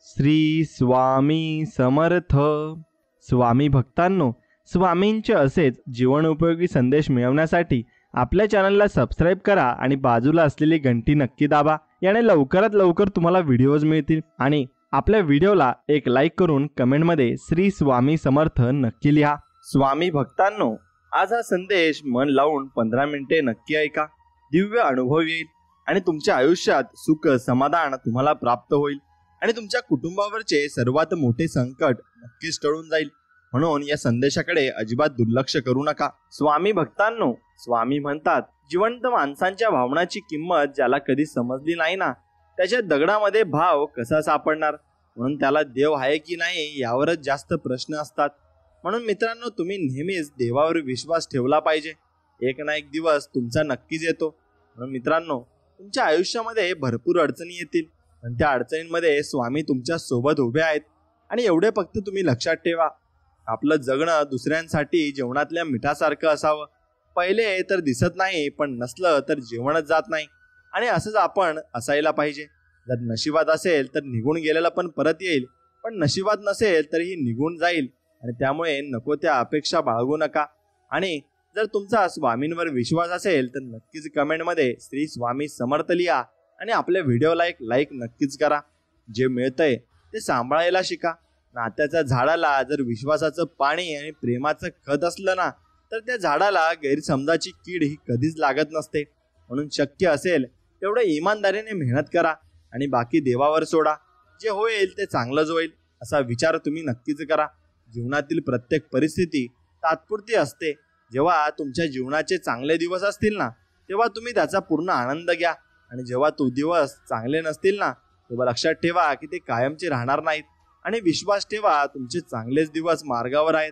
श्री स्वामी समर्थ. स्वामी भक्तांनो, स्वामींचे असेच जीवनोपयोगी संदेश मिळवण्यासाठी आपल्या चॅनलला सबस्क्राईब करा आणि बाजूला असलेली घंटी नक्की दाबा. याने लवकरात लवकर तुम्हाला व्हिडिओज मिळतील. आणि आपल्या व्हिडिओला एक लाईक करून कमेंटमध्ये श्री स्वामी समर्थ नक्की लिहा. स्वामी भक्तांनो, आज हा संदेश मन लावून 15 मिनिटे नक्की ऐका. दिव्य अनुभव येईल आणि तुमच्या आयुष्यात सुख समाधान तुम्हाला प्राप्त होईल आणि तुमच्या कुटुंबावरचे सर्वात मोठे संकट नक्कीच टळून जाईल. म्हणून या संदेशाकडे अजिबात दुर्लक्ष करू नका. स्वामी भक्तांनो, स्वामी म्हणतात, जिवंत माणसांच्या भावनाची किंमत ज्याला कधी समजली नाही ना, त्याच्या दगडामध्ये भाव कसा सापडणार. म्हणून त्याला देव आहे की नाही यावरच जास्त प्रश्न असतात. म्हणून मित्रांनो, तुम्ही नेहमीच देवावर विश्वास ठेवला पाहिजे. एक ना एक दिवस तुमचा नक्कीच येतो. म्हणून मित्रांनो, तुमच्या आयुष्यामध्ये भरपूर अडचणी येतील, पण त्या अडचणींमध्ये स्वामी तुमच्या सोबत उभे आहेत. आणि एवढे फक्त तुम्ही लक्षात ठेवा, आपलं जगणं दुसऱ्यांसाठी जेवणातल्या मिठासारखं असावं. पहिले तर दिसत नाही, पण नसलं तर जेवणच जात नाही. आणि असंच आपण असायला पाहिजे. जर नशिबात असेल तर निघून गेलेला पण परत येईल, पण नशिबात नसेल तरीही निघून जाईल. आणि त्यामुळे नको त्या अपेक्षा बाळगू नका. आणि जर तुमचा स्वामींवर विश्वास असेल तर नक्कीच कमेंटमध्ये श्री स्वामी समर्थ लिहा आणि आपल्या व्हिडिओला एक लाईक नक्कीच करा. जे मिळतंय ते सांभाळायला शिका. नात्याच्या झाडाला जर विश्वासाचं पाणी आणि प्रेमाचं खत असलं ना, तर त्या झाडाला गैरसमजाची कीड ही कधीच लागत नसते. म्हणून शक्य असेल तेवढं इमानदारीने मेहनत करा आणि बाकी देवावर सोडा. जे होईल ते चांगलंच होईल असा विचार तुम्ही नक्कीच करा. जीवनातील प्रत्येक परिस्थिती तात्पुरती असते. जेव्हा तुमच्या जीवनाचे चांगले दिवस असतील ना, तेव्हा तुम्ही त्याचा पूर्ण आनंद घ्या. आणि जेव्हा तो दिवस चांगले नसतील ना, तेव्हा लक्षात ठेवा की ते कायमचे राहणार नाहीत. आणि विश्वास ठेवा, तुमचे चांगलेच दिवस मार्गावर आहेत.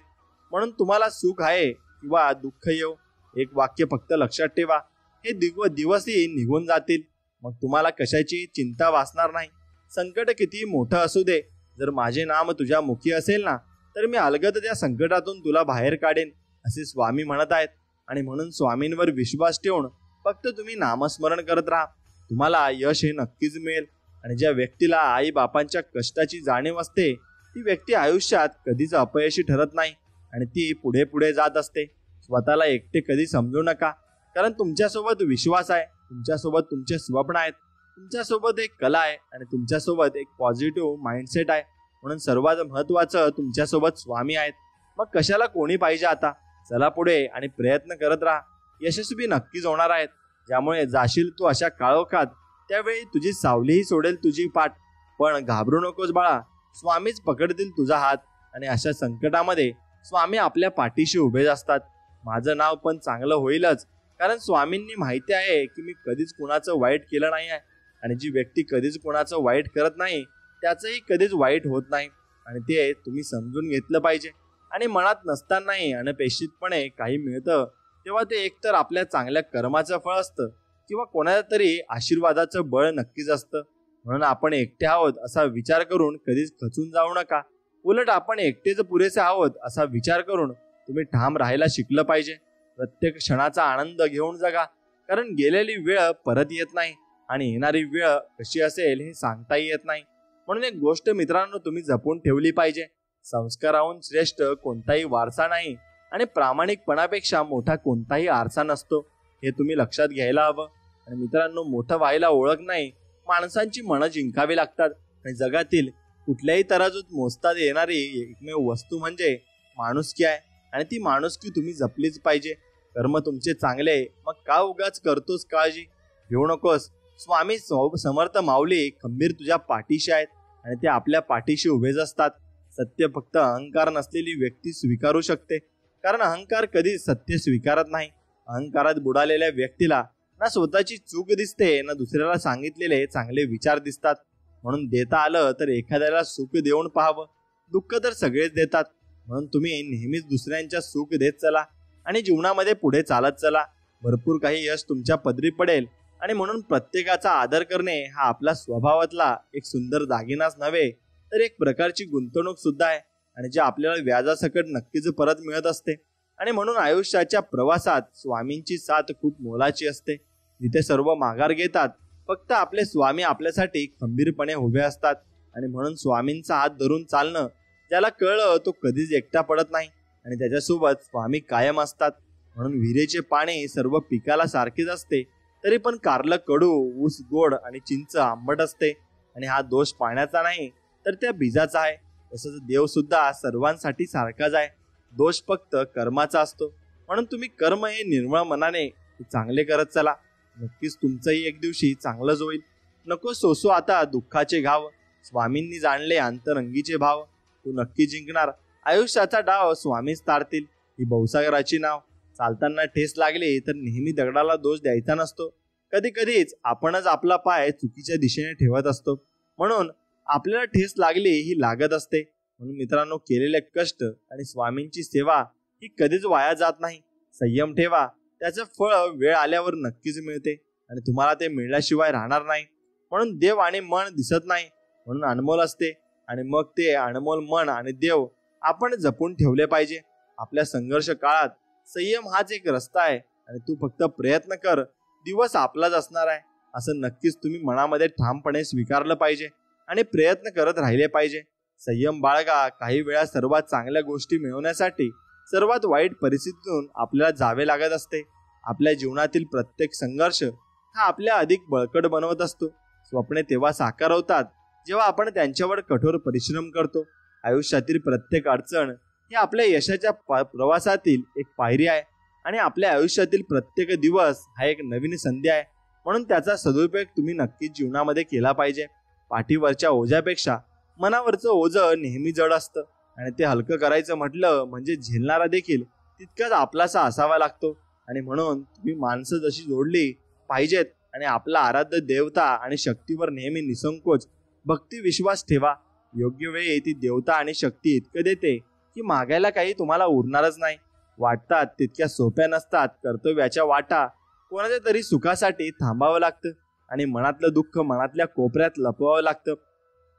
म्हणून तुम्हाला सुख आहे किंवा दुःख येऊ, एक वाक्य फक्त लक्षात ठेवा, हे दिवसही निघून जातील. मग तुम्हाला कशाची चिंता वाचणार नाही. संकट किती मोठं असू दे, जर माझे नाम तुझ्या मुखी असेल ना, तर मी अलगद त्या संकटातून तुला बाहेर काढेन, असे स्वामी म्हणत आहेत. आणि म्हणून स्वामींवर विश्वास ठेवून फक्त तुम्ही नामस्मरण करत राहा. तुम्हाला यश हे नक्कीच मिळेल. आणि ज्या व्यक्तीला आई बापांच्या कष्टाची जाणीव असते, ती व्यक्ती आयुष्यात कधीच अपयशी ठरत नाही आणि ती पुढे पुढे जात असते. स्वतःला एकटे कधी समजू नका, कारण तुमच्यासोबत विश्वास आहे, तुमच्यासोबत तुमचे स्वप्न आहेत, तुमच्यासोबत एक कला आहे आणि तुमच्यासोबत एक पॉझिटिव्ह माइंडसेट आहे. म्हणून सर्वात महत्त्वाचं, तुमच्यासोबत स्वामी आहेत. मग कशाला कोणी पाहिजे आता. चला पुढे आणि प्रयत्न करत राहा. यशस्वी नक्कीच होणार आहेत. ज्यामुळे जाशील तू अशा काळोखात, त्यावेळी तुझी सावलीही सोडेल तुझी पाठ. पण घाबरू नकोस बाळा, स्वामीच पकडतील तुझा हात. आणि अशा संकटामध्ये स्वामी आपल्या पाठीशी उभे असतात. माझं नाव पण चांगलं होईलच, कारण स्वामींनी माहिती आहे की मी कधीच कुणाचं वाईट केलं नाही आहे. आणि जी व्यक्ती कधीच कुणाचं वाईट करत नाही, त्याचंही कधीच वाईट होत नाही. आणि ते तुम्ही समजून घेतलं पाहिजे. आणि मनात नसतानाही अनपेक्षितपणे काही मिळतं, तेव्हा ते एकतर आपल्या चांगल्या कर्माचं फळ असतं किंवा कोणाला तरी आशीर्वादाचं बळ नक्कीच असतं. म्हणून आपण एकटे आहोत असा विचार करून कधीच खचून जाऊ नका. उलट आपण एकटेच पुरेसे आहोत असा विचार करून तुम्ही ठाम राहायला शिकलं पाहिजे. प्रत्येक क्षणाचा आनंद घेऊन जगा, कारण गेलेली वेळ परत येत नाही आणि येणारी वेळ कशी असेल हे सांगताही येत नाही. म्हणून एक गोष्ट मित्रांनो तुम्ही जपून ठेवली पाहिजे, संस्काराहून श्रेष्ठ कोणताही वारसा नाही आणि प्रामाणिकपणापेक्षा मोठा कोणताही आरसा नसतो. हे तुम्ही लक्षात घ्यायला हवं. आणि मित्रांनो, मोठं व्हायला ओळख नाही, माणसांची मनं जिंकावी लागतात. आणि जगातील कुठल्याही तराजूत मोजता येणारी एकमेव वस्तू म्हणजे माणुसकी आहे. आणि ती माणुसकी तुम्ही जपलीच पाहिजे. कर्म तुमचे चांगले, मग का उगाच करतोस काळजी. घेऊ नकोस. स्वामी समर्थ माऊली खंबीर तुझ्या पाठीशी आहेत आणि ते आपल्या पाठीशी उभेच असतात. सत्य फक्त अहंकार नसलेली व्यक्ती स्वीकारू शकते, कारण अहंकार कधी सत्य स्वीकारत नाही. अहंकारात बुडालेल्या व्यक्तीला ना स्वतःची चूक दिसते, ना दुसऱ्याला सांगितलेले चांगले विचार दिसतात. म्हणून देता आलं तर एखाद्याला सुख देऊन पाहावं. दुःख तर सगळेच देतात. म्हणून तुम्ही नेहमीच दुसऱ्यांच्या सुख देत चला आणि जीवनामध्ये पुढे चालत चला. भरपूर काही यश तुमच्या पदरी पडेल. आणि म्हणून प्रत्येकाचा आदर करणे हा आपला स्वभावातला एक सुंदर दागिनाच नव्हे, तर एक प्रकारची गुंतवणूक सुद्धा आहे. आणि जे आपल्याला व्याजासकट नक्कीच परत मिळत असते. आणि म्हणून आयुष्याच्या प्रवासात स्वामींची साथ खूप मोलाची असते. जिथे सर्व माघार घेतात, फक्त आपले स्वामी आपल्यासाठी खंबीरपणे उभे असतात. आणि म्हणून स्वामींचा हात धरून चालणं, ज्याला कळलं तो कधीच एकटा पडत नाही आणि त्याच्यासोबत स्वामी कायम असतात. म्हणून विहिरीचे पाणी सर्व पिकाला सारखेच असते, तरी पण कारलं कडू, ऊस गोड आणि चिंच आंबट असते. आणि हा दोष पाण्याचा नाही तर त्या बीजाचा आहे. तसंच देव सुद्धा सर्वांसाठी सारखाच आहे, दोष फक्त कर्माचा असतो. म्हणून तुम्ही कर्म हे निर्मळ मनाने चांगले करत चला, नक्कीच तुमचंही एक दिवशी चांगलंच होईल. नको सोसू आता दुःखाचे घाव, स्वामींनी जाणले अंतरंगीचे भाव. तू नक्की जिंकणार, आयुष्याचा डाव स्वामीच तारतील, ही भवसागराची नाव. चालताना ठेस लागली तर नेहमी दगडाला दोष द्यायचा नसतो. कधी कधीच आपणच आपला पाय चुकीच्या दिशेने ठेवत असतो, म्हणून आपल्याला ठेस लागली ही लागत असते. म्हणून मित्रांनो, केलेले कष्ट आणि स्वामींची सेवा ही कधीच वाया जात नाही. संयम ठेवा, त्याचं फळ वेळ आल्यावर नक्कीच मिळते आणि तुम्हाला ते मिळल्याशिवाय राहणार नाही. म्हणून देव आणि मन दिसत नाही म्हणून अनमोल असते, आणि मग ते अनमोल मन आणि देव आपण जपून ठेवले पाहिजे. आपल्या संघर्ष काळात संयम हाच एक रस्ता आहे आणि तू फक्त प्रयत्न कर, दिवस आपलाच असणार आहे असं नक्कीच तुम्ही मनामध्ये ठामपणे स्वीकारलं पाहिजे आणि प्रयत्न करत राहिले पाहिजे. संयम बाळगा. काही वेळा सर्वात चांगल्या गोष्टी मिळवण्यासाठी सर्वात वाईट परिस्थितीतून आपल्याला जावे लागत असते. आपल्या जीवनातील प्रत्येक संघर्ष हा आपल्या अधिक बळकट बनवत असतो. स्वप्ने तेव्हा साकार होतात जेव्हा आपण त्यांच्यावर कठोर परिश्रम करतो. आयुष्यातील प्रत्येक अडचण ही आपल्या यशाच्या प्रवासातील एक पायरी आहे आणि आपल्या आयुष्यातील प्रत्येक दिवस हा एक नवीन संधी आहे. म्हणून त्याचा सदुपयोग तुम्ही नक्कीच जीवनामध्ये केला पाहिजे. पाठीवरच्या ओझ्यापेक्षा मनावरचं ओझं नेहमी जड असतं आणि ते हलकं करायचं म्हटलं म्हणजे झेलणारा देखील तितकाच आपलासा असावा लागतो. आणि म्हणून तुम्ही माणसं जशी जोडली पाहिजेत आणि आपला आराध्य देवता आणि शक्तीवर नेहमी निसंकोच भक्ती विश्वास ठेवा. योग्य वेळी ती देवता आणि शक्ती इतकं देते की मागायला काही तुम्हाला उरणारच नाही. वाटतात तितक्या सोप्या नसतात कर्तव्याच्या वाटा. कोणाच्या तरी सुखासाठी थांबावं लागतं आणि मनातलं दुःख मनातल्या कोपऱ्यात लपवावं लागतं.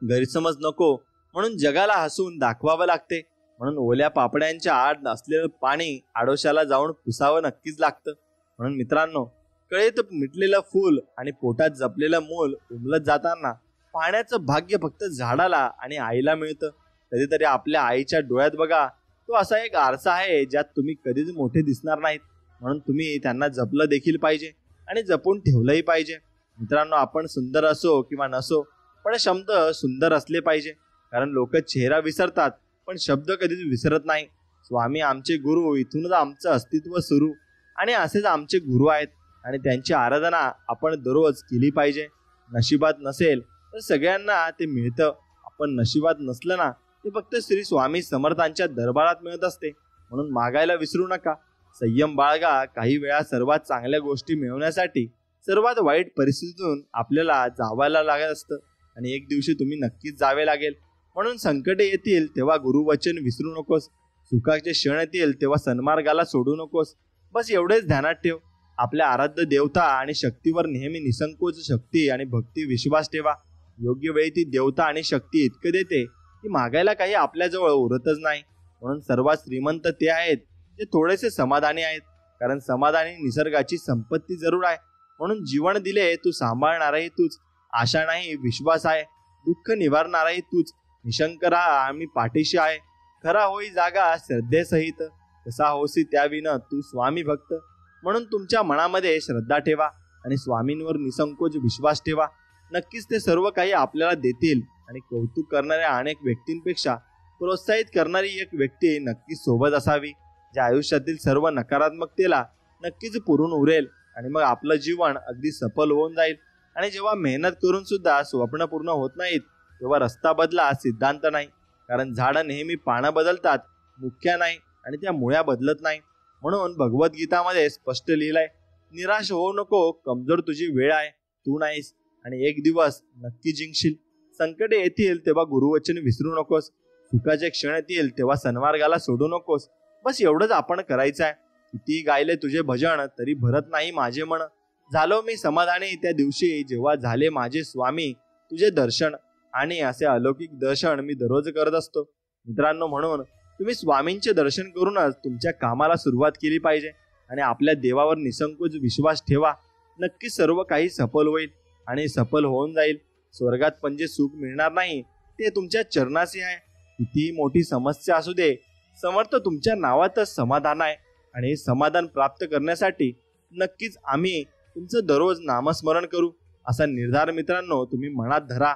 गैरसमज नको म्हणून जगाला हसून दाखवावं लागते. म्हणून ओल्या पापड्यांच्या आड असलेलं पाणी आडोशाला जाऊन पुसावं नक्कीच लागतं. म्हणून मित्रांनो, कळेत मिटलेलं फूल आणि पोटात जपलेलं मूल उमलत जाताना पाहण्याचं भाग्य फक्त झाडाला आणि आईला मिळतं. कधीतरी आपल्या आईच्या डोळ्यात बघा, तो असा एक आरसा आहे ज्यात तुम्ही कधीच मोठे दिसणार नाहीत. म्हणून तुम्ही त्यांना जपलं देखील पाहिजे आणि जपून ठेवलंही पाहिजे. मित्रांनो, आपण सुंदर असो किंवा नसो, पण शब्द सुंदर असले पाहिजे. कारण लोक चेहरा विसरतात पण शब्द कधीच विसरत नाही. स्वामी आमचे गुरु, इथूनच आमचं अस्तित्व सुरू आणि असेच आमचे गुरु आहेत आणि त्यांची आराधना आपण दररोज केली पाहिजे. नशिबात नसेल तर सगळ्यांना ते मिळतं, आपण नशिबात नसलं ना ते फक्त श्री स्वामी समर्थांच्या दरबारात मिळत असते. म्हणून मागायला विसरू नका. संयम बाळगा. काही वेळा सर्वात चांगल्या गोष्टी मिळवण्यासाठी सर्वात वाईट परिस्थितीतून आपल्याला जावायला लागत असतं आणि एक दिवशी तुम्ही नक्कीच जावे लागेल. म्हणून संकटे येतील तेव्हा गुरुवचन विसरू नकोस. सुखाचे क्षण येतील तेव्हा सन्मार्गाला सोडू नकोस. बस एवढेच ध्यानात ठेव. आपल्या आराध्य देवता आणि शक्तीवर नेहमी निसंकोच शक्ती आणि भक्ती विश्वास ठेवा. योग्य वेळी ती देवता आणि शक्ती इतकं देते की मागायला काही आपल्याजवळ उरतच नाही. म्हणून सर्वात श्रीमंत ते आहेत जे थोडेसे समाधानी आहेत, कारण समाधानी निसर्गाची संपत्ती जरूर आहे. म्हणून जीवन दिले तू सांभाळणाराही तूच. आशा नाही विश्वास आहे, दुःख निवारणाराही तूच. निशंक राहा, आम्ही पाठीशी आहे. खरा होई जागा श्रद्धेसहित, कसा होसी त्याविन तू स्वामी भक्त. म्हणून तुमच्या मनामध्ये श्रद्धा ठेवा आणि स्वामींवर निसंकोच विश्वास ठेवा. नक्कीच ते सर्व काही आपल्याला देतील आणि कौतुक करणाऱ्या अनेक व्यक्तींपेक्षा प्रोत्साहित करणारी एक व्यक्ती नक्कीच सोबत असावी, ज्या आयुष्यातील सर्व नकारात्मकतेला नक्कीच पुरून उरेल आणि मग आपलं जीवन अगदी सफल होऊन जाईल. आणि जेव्हा मेहनत करून सुद्धा स्वप्न पूर्ण होत नाहीत तेव्हा रस्ता बदला सिद्धांत नाही. कारण झाडं नेहमी पानं बदलतात, मुख्या नाही, आणि त्या मुळ्या बदलत नाही. म्हणून भगवद्गीतामध्ये स्पष्ट लिहिलंय, निराश होऊ नको, कमजोर तुझी वेळ आहे, तू नाहीस आणि एक दिवस नक्की जिंकशील. संकटे येतील तेव्हा गुरुवचन विसरू नकोस. सुखाचे क्षण येतील तेव्हा सन्मार्गाला सोडू नकोस. बस एवढंच आपण करायचं आहे. किती गायले तुझे भजन तरी भरत नाही माझे मन. झालो मी समाधानी त्या दिवशी जेव्हा झाले माझे स्वामी तुझे दर्शन. आणि असे अलौकिक दर्शन मी दररोज करत असतो. मित्रांनो, म्हणून तुम्ही स्वामींचे दर्शन करूनच तुमच्या कामाला सुरुवात केली पाहिजे आणि आपल्या देवावर निसंकोच विश्वास ठेवा. नक्की सर्व काही सफल होईल आणि सफल होऊन जाईल. स्वर्गात म्हणजे सुख मिळणार नाही ते तुमच्या चरणाशी आहे. किती मोठी समस्या असू दे, समर्थ तुमच्या नावातच समाधान आहे. आणि हे समाधान प्राप्त करण्यासाठी नक्कीच आम्ही तुमचं दररोज नामस्मरण करू असा निर्धार मित्रांनो तुम्ही मनात धरा.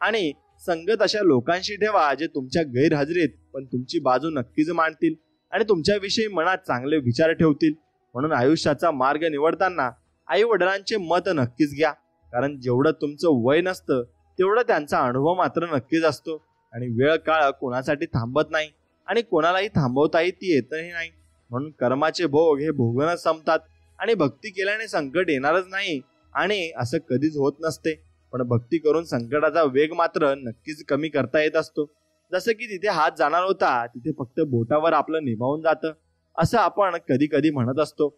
आणि संगत अशा लोकांशी ठेवा जे तुमच्या गैरहजेरीत पण तुमची बाजू नक्कीच मांडतील आणि तुमच्याविषयी मनात चांगले विचार ठेवतील. म्हणून आयुष्याचा मार्ग निवडताना आई वडिलांचे मत नक्कीच घ्या. कारण जेवढं तुमचं वय नसतं तेवढं त्यांचा अनुभव मात्र नक्कीच असतो. आणि वेळ काळ कोणासाठी थांबत नाही आणि कोणालाही थांबवताही ती येतही नाही. म्हणून कर्माचे भोग हे भोगूनच संपतात. आणि भक्ती केल्याने संकट येणारच नाही आणि असं कधीच होत नसते. पण भक्ती करून संकटाचा वेग मात्र नक्कीच कमी करता येत असतो. जसं की तिथे हात जाणार होता तिथे फक्त बोटावर आपलं निभावून जातं असं आपण कधी कधी म्हणत असतो.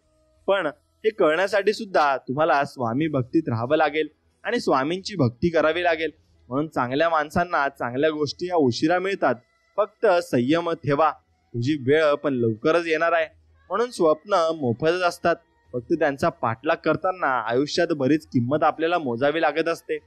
पण हे कळण्यासाठी सुद्धा तुम्हाला स्वामी भक्तीत राहावं लागेल आणि स्वामींची भक्ती करावी लागेल. म्हणून चांगल्या माणसांना चांगल्या गोष्टी या उशिरा मिळतात. फक्त संयम ठेवा. तुझी वेळ पण लवकरच येणार आहे. म्हणून स्वप्न मोफतच असतात. फक्त त्यांचा पाठलाग करताना आयुष्यात बरीच किंमत आपल्याला मोजावी लागत असते.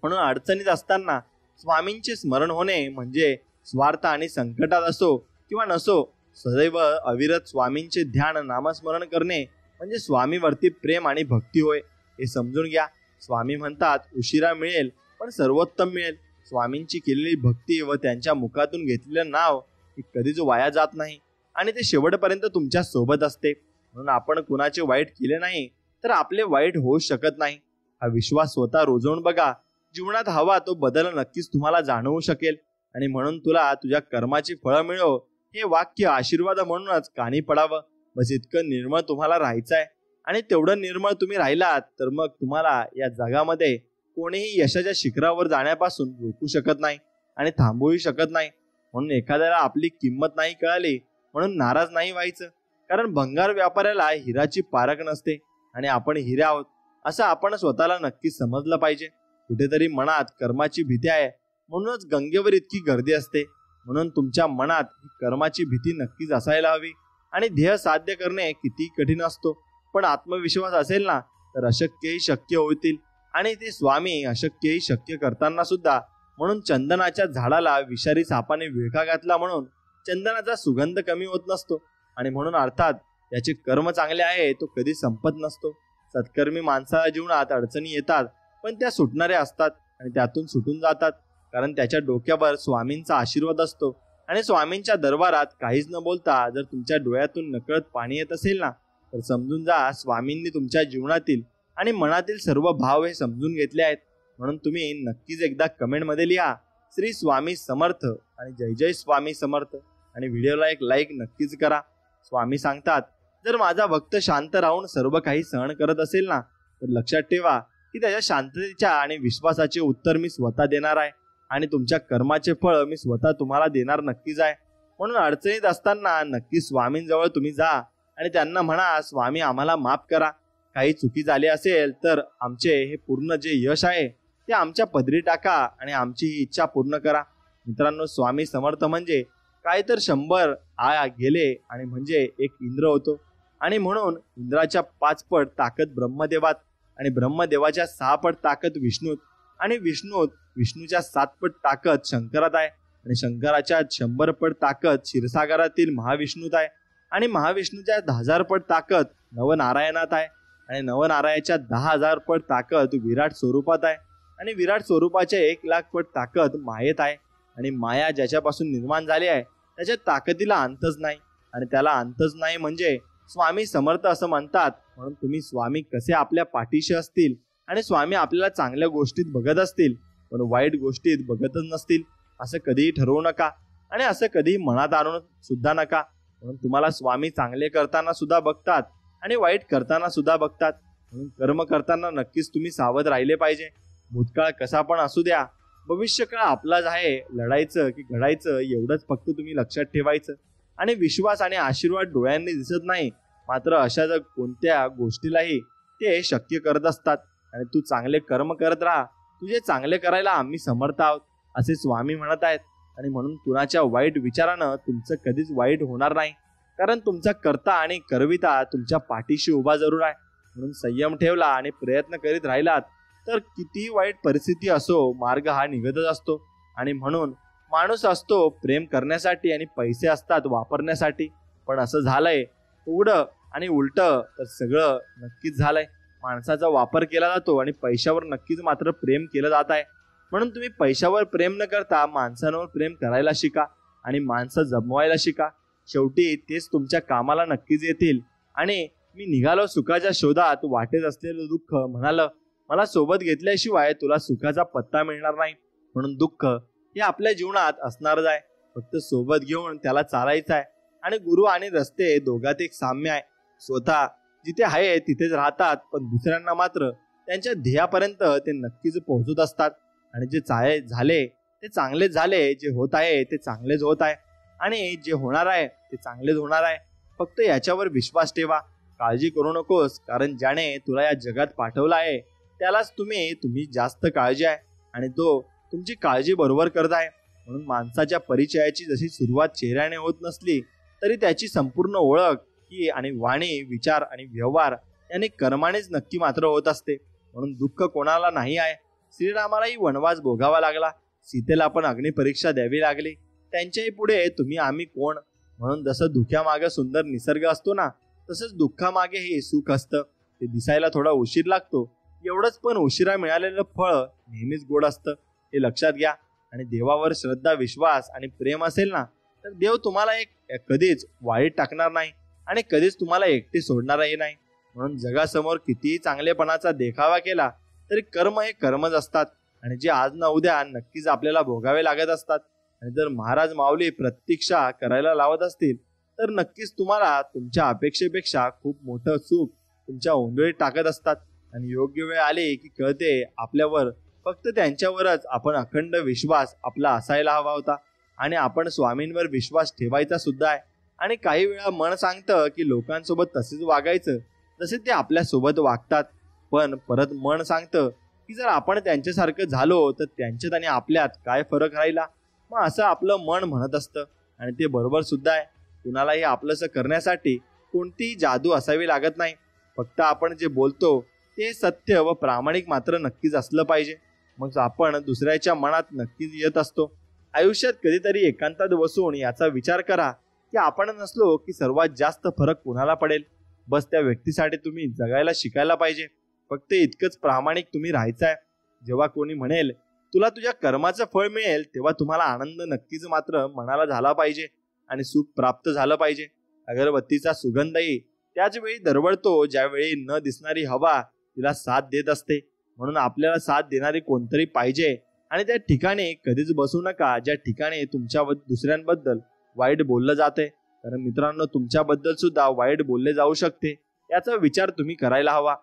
म्हणून अडचणीत असताना स्वामींचे स्मरण होणे म्हणजे स्वार्थ आणि संकटात असो किंवा नसो सदैव अविरत स्वामींचे ध्यान नामस्मरण करणे म्हणजे स्वामीवरती प्रेम आणि भक्ती होय. हे समजून घ्या. स्वामी म्हणतात उशिरा मिळेल पण सर्वोत्तम मिळेल. स्वामींची केलेली भक्ती व त्यांच्या मुखातून घेतलेलं नाव हे कधीच वाया जात नाही आणि ते शेवटपर्यंत तुमच्या सोबत असते. म्हणून आपण कुणाचे वाईट केले नाही तर आपले वाईट होऊ शकत नाही. हा विश्वास स्वतः रुजवून बघा. जीवनात हवा तो बदल नक्कीच तुम्हाला जाणवू शकेल. आणि म्हणून तुला तुझ्या कर्माची फळं मिळो हे वाक्य आशीर्वाद म्हणूनच कानी पडावं. बस इतकं निर्मळ तुम्हाला राहायचं आहे. आणि तेवढं निर्मळ तुम्ही राहिलात तर मग तुम्हाला या जगामध्ये कोणीही यशाच्या शिखरावर जाण्यापासून रोखू शकत नाही आणि थांबवू शकत नाही. म्हणून एखाद्याला आपली किंमत नाही कळाली म्हणून नाराज नाही व्हायचं. कारण भंगार व्यापाऱ्याला हिराची पारख नसते आणि आपण हिरे आहोत असं आपण स्वतःला नक्की समजलं पाहिजे. कुठेतरी मनात कर्माची भीती आहे म्हणूनच गंगेवर इतकी गर्दी असते. म्हणून तुमच्या मनात ही कर्माची भीती नक्कीच असायला हवी. आणि ध्येय साध्य करणे किती कठीण असतो पण आत्मविश्वास असेल ना तर अशक्यही शक्य होतील. आणि ते स्वामी अशक्यही शक्य करताना सुद्धा. म्हणून चंदनाच्या झाडाला विषारी सापाने विळखा घातला म्हणून चंदनाचा सुगंध कमी होत नसतो. आणि म्हणून अर्थात त्याचे कर्म चांगले आहे तो कधी संपत नसतो. सत्कर्मी माणसाला जीवनात अडचणी येतात पण त्या सुटणाऱ्या असतात आणि त्यातून सुटून जातात. कारण त्याच्या डोक्यावर स्वामींचा आशीर्वाद असतो. आणि स्वामींच्या दरबारात काहीच न बोलता जर तुमच्या डोळ्यातून नकळत पाणी येत असेल ना तर समजून जा स्वामींनी तुमच्या जीवनातील आणि मनातील सर्व भाव हे समजून घेतले आहेत. म्हणून तुम्ही नक्कीच एकदा कमेंटमध्ये लिहा श्री स्वामी समर्थ आणि जय जय स्वामी समर्थ. आणि व्हिडिओला एक लाईक नक्कीच करा. स्वामी सांगतात जर माझा भक्त शांत राहून सर्व काही सहन करत असेल ना तर लक्षात ठेवा की त्याच्या शांततेच्या आणि विश्वासाचे उत्तर मी स्वतः देणार आहे. आणि तुमच्या कर्माचे फळ मी स्वतः तुम्हाला देणार नक्कीच आहे. म्हणून अडचणीत असताना नक्की स्वामींजवळ तुम्ही जा आणि त्यांना म्हणा स्वामी आम्हाला माफ करा. काही चुकी झाली असेल तर आमचे हे पूर्ण जे यश आहे ते आमच्या पदरी टाका आणि आमची ही इच्छा पूर्ण करा. मित्रांनो स्वामी समर्थ म्हणजे काय तर 100 आया गेले आणि म्हणजे एक इंद्र होतो. आणि म्हणून इंद्राच्या 5 पट ताकद ब्रह्मदेवात आणि ब्रह्मदेवाच्या 6 पट ताकद विष्णूत आणि विष्णूच्या 7 पट ताकद शंकरात आहे. आणि शंकराच्या 100 पट ताकद क्षीरसागरातील महाविष्णूत आहे. आणि महाविष्णूच्या 10,000 पट ताकद नवनारायणात आहे. आणि नवनारायणाच्या 10,000 पट ताकद विराट स्वरूपात आहे. आणि विराट स्वरूपाच्या 1,00,000 पट ताकद मायेत आहे. आणि माया ज्याच्यापासून निर्माण झाली आहे त्याच्या ताकदीला अंतच नाही. आणि त्याला अंतच नाही म्हणजे स्वामी समर्थ असं म्हणतात. म्हणून तुम्ही स्वामी कसे आपल्या पाठीशी असतील आणि स्वामी आपल्याला चांगल्या गोष्टीत बघत असतील पण वाईट गोष्टीत बघतच नसतील असं कधीही ठरवू नका आणि असं कधीही मनात आणून सुद्धा नका. म्हणून तुम्हाला स्वामी चांगले करताना सुद्धा बघतात आणि वाईट करताना सुद्धा बघतात. म्हणून कर्म करताना नक्कीच तुम्ही सावध राहिले पाहिजे. भूतकाळ कसा पण असू द्या भविष्यकाळ आपलाच आहे. लढायचं की घडायचं एवढंच फक्त तुम्ही लक्षात ठेवायचं. आणि विश्वास आणि आशीर्वाद डोळ्यांनी दिसत नाही मात्र अशा जर कोणत्या गोष्टीलाही ते शक्य करत असतात. आणि तू चांगले कर्म करत राहा. तुझे चांगले करायला आम्ही समर्थ आहोत असे स्वामी म्हणत आहेत. आणि म्हणून कुणाच्या वाईट विचारानं तुमचं कधीच वाईट होणार नाही. कारण तुमचा कर्ता आणि करविता तुमच्या पाठीशी उभा जरूर आहे. म्हणून संयम ठेवला आणि प्रयत्न करीत राहिलात तर कितीही वाईट परिस्थिती असो मार्ग हा निघतच असतो. आणि म्हणून माणूस असतो प्रेम करण्यासाठी आणि पैसे असतात वापरण्यासाठी. पण असं झालंय उघडं आणि उलटं तर सगळं नक्कीच झालंय. माणसाचा वापर केला जातो आणि पैशावर नक्कीच मात्र प्रेम केलं जात आहे. म्हणून तुम्ही पैशावर प्रेम न करता माणसांवर प्रेम करायला शिका आणि माणसं जमवायला शिका. शेवटी तेच तुमच्या कामाला नक्कीच येतील. आणि मी निघालो सुखाच्या शोधात, वाटेत असलेलं दुःख म्हणालं मला सोबत घेतल्याशिवाय तुला सुखाचा पत्ता मिळणार नाही. म्हणून दुःख हे आपल्या जीवनात असणारच आहे, फक्त सोबत घेऊन त्याला चालायचं आहे. आणि गुरु आणि रस्ते दोघात एक साम्य आहे. स्वतः जिथे आहे तिथेच राहतात, पण दुसऱ्यांना मात्र त्यांच्या ध्येयापर्यंत ते नक्कीच पोहोचत असतात. आणि जे झाले ते चांगलेच झाले, जे होत आहे ते चांगलेच होत आहे, आणि जे होणार आहे ते चांगलेच होणार आहे. फक्त याच्यावर विश्वास ठेवा. काळजी करू नकोस, कारण ज्याने तुला या जगात पाठवलं आहे त्यालाच तुम्ही जास्त काळजी आहे आणि तो तुमची काळजी बरोबर करत आहे. म्हणून माणसाच्या परिचयाची जशी सुरुवात चेहऱ्याने होत नसली तरी त्याची संपूर्ण ओळख ही आणि वाणी, विचार आणि व्यवहार याने कर्मानेच नक्की मात्र होत असते. म्हणून दुःख कोणाला नाही आहे. श्रीरामालाही वनवास भोगावा लागला, सीतेला पण अग्निपरीक्षा द्यावी लागली. त्यांच्याही पुढे तुम्ही आम्ही कोण. म्हणून जसं धुक्यामागे सुंदर निसर्ग असतो ना, तसंच दुःखामागे हे सुख असतं. ते दिसायला थोडा उशीर लागतो एवढंच, पण उशिरा मिळालेलं फळ नेहमीच गोड असतं, हे लक्षात घ्या. आणि देवावर श्रद्धा, विश्वास आणि प्रेम असेल ना, तर देव तुम्हाला कधीच वाईट टाकणार नाही आणि कधीच तुम्हाला एकटे सोडणारही नाही. म्हणून जगासमोर कितीही चांगलेपणाचा देखावा केला तरी कर्म हे कर्मच असतात आणि जे आज ना उद्या नक्कीच आपल्याला भोगावे लागत असतात. आणि जर महाराज माऊली प्रतीक्षा करायला लावत असतील तर नक्कीच तुम्हाला तुमच्या अपेक्षेपेक्षा खूप मोठं सुख तुमच्या ओंजळीत टाकत असतात. आणि योग्य वेळ आली की कळते आपल्यावर फक्त त्यांच्यावरच आपण अखंड विश्वास आपला असायला हवा होता. आणि आपण स्वामींवर विश्वास ठेवायचा सुद्धा आहे. आणि काही वेळा मन सांगतं की लोकांसोबत तसेच वागायचं जसे ते आपल्यासोबत वागतात, पण परत मन सांगतं की जर आपण त्यांच्यासारखं झालो तर त्यांच्यात आणि आपल्यात काय फरक राहिला. मग असं आपलं मन म्हणत असतं आणि ते बरोबर सुद्धा आहे. कुणालाही आपलंसं करण्यासाठी कोणतीही जादू असावी लागत नाही. फक्त आपण जे बोलतो ते सत्य व प्रामाणिक मात्र नक्कीच असलं पाहिजे. मग आपण दुसऱ्याच्या मनात नक्कीच येत असतो. आयुष्यात कधीतरी एकांतात बसून याचा विचार करा की आपण नसलो की सर्वात जास्त फरक कुणाला पडेल. बस त्या व्यक्तीसाठी तुम्ही जगायला शिकायला पाहिजे. फक्त इतकंच प्रामाणिक तुम्ही राहायचं आहे. जेव्हा कोणी म्हणेल तुला तुझ्या कर्माचं फळ मिळेल तेव्हा तुम्हाला आनंद नक्कीच मात्र मनाला झाला पाहिजे आणि सुख प्राप्त झालं पाहिजे. अगरबत्तीचा सुगंधही त्याच वेळी दरवळतो ज्यावेळी न दिसणारी हवा तिला साथ देत असते. म्हणून आपल्याला साथ देणारी कोणतरी पाहिजे आणि त्या ठिकाणी कधीच बसू नका ज्या ठिकाणी तुमच्या दुसऱ्यांबद्दल वाईट बोललं जाते. कारण मित्रांनो, तुमच्याबद्दल सुद्धा वाईट बोलले जाऊ शकते, याचा विचार तुम्ही करायला हवा.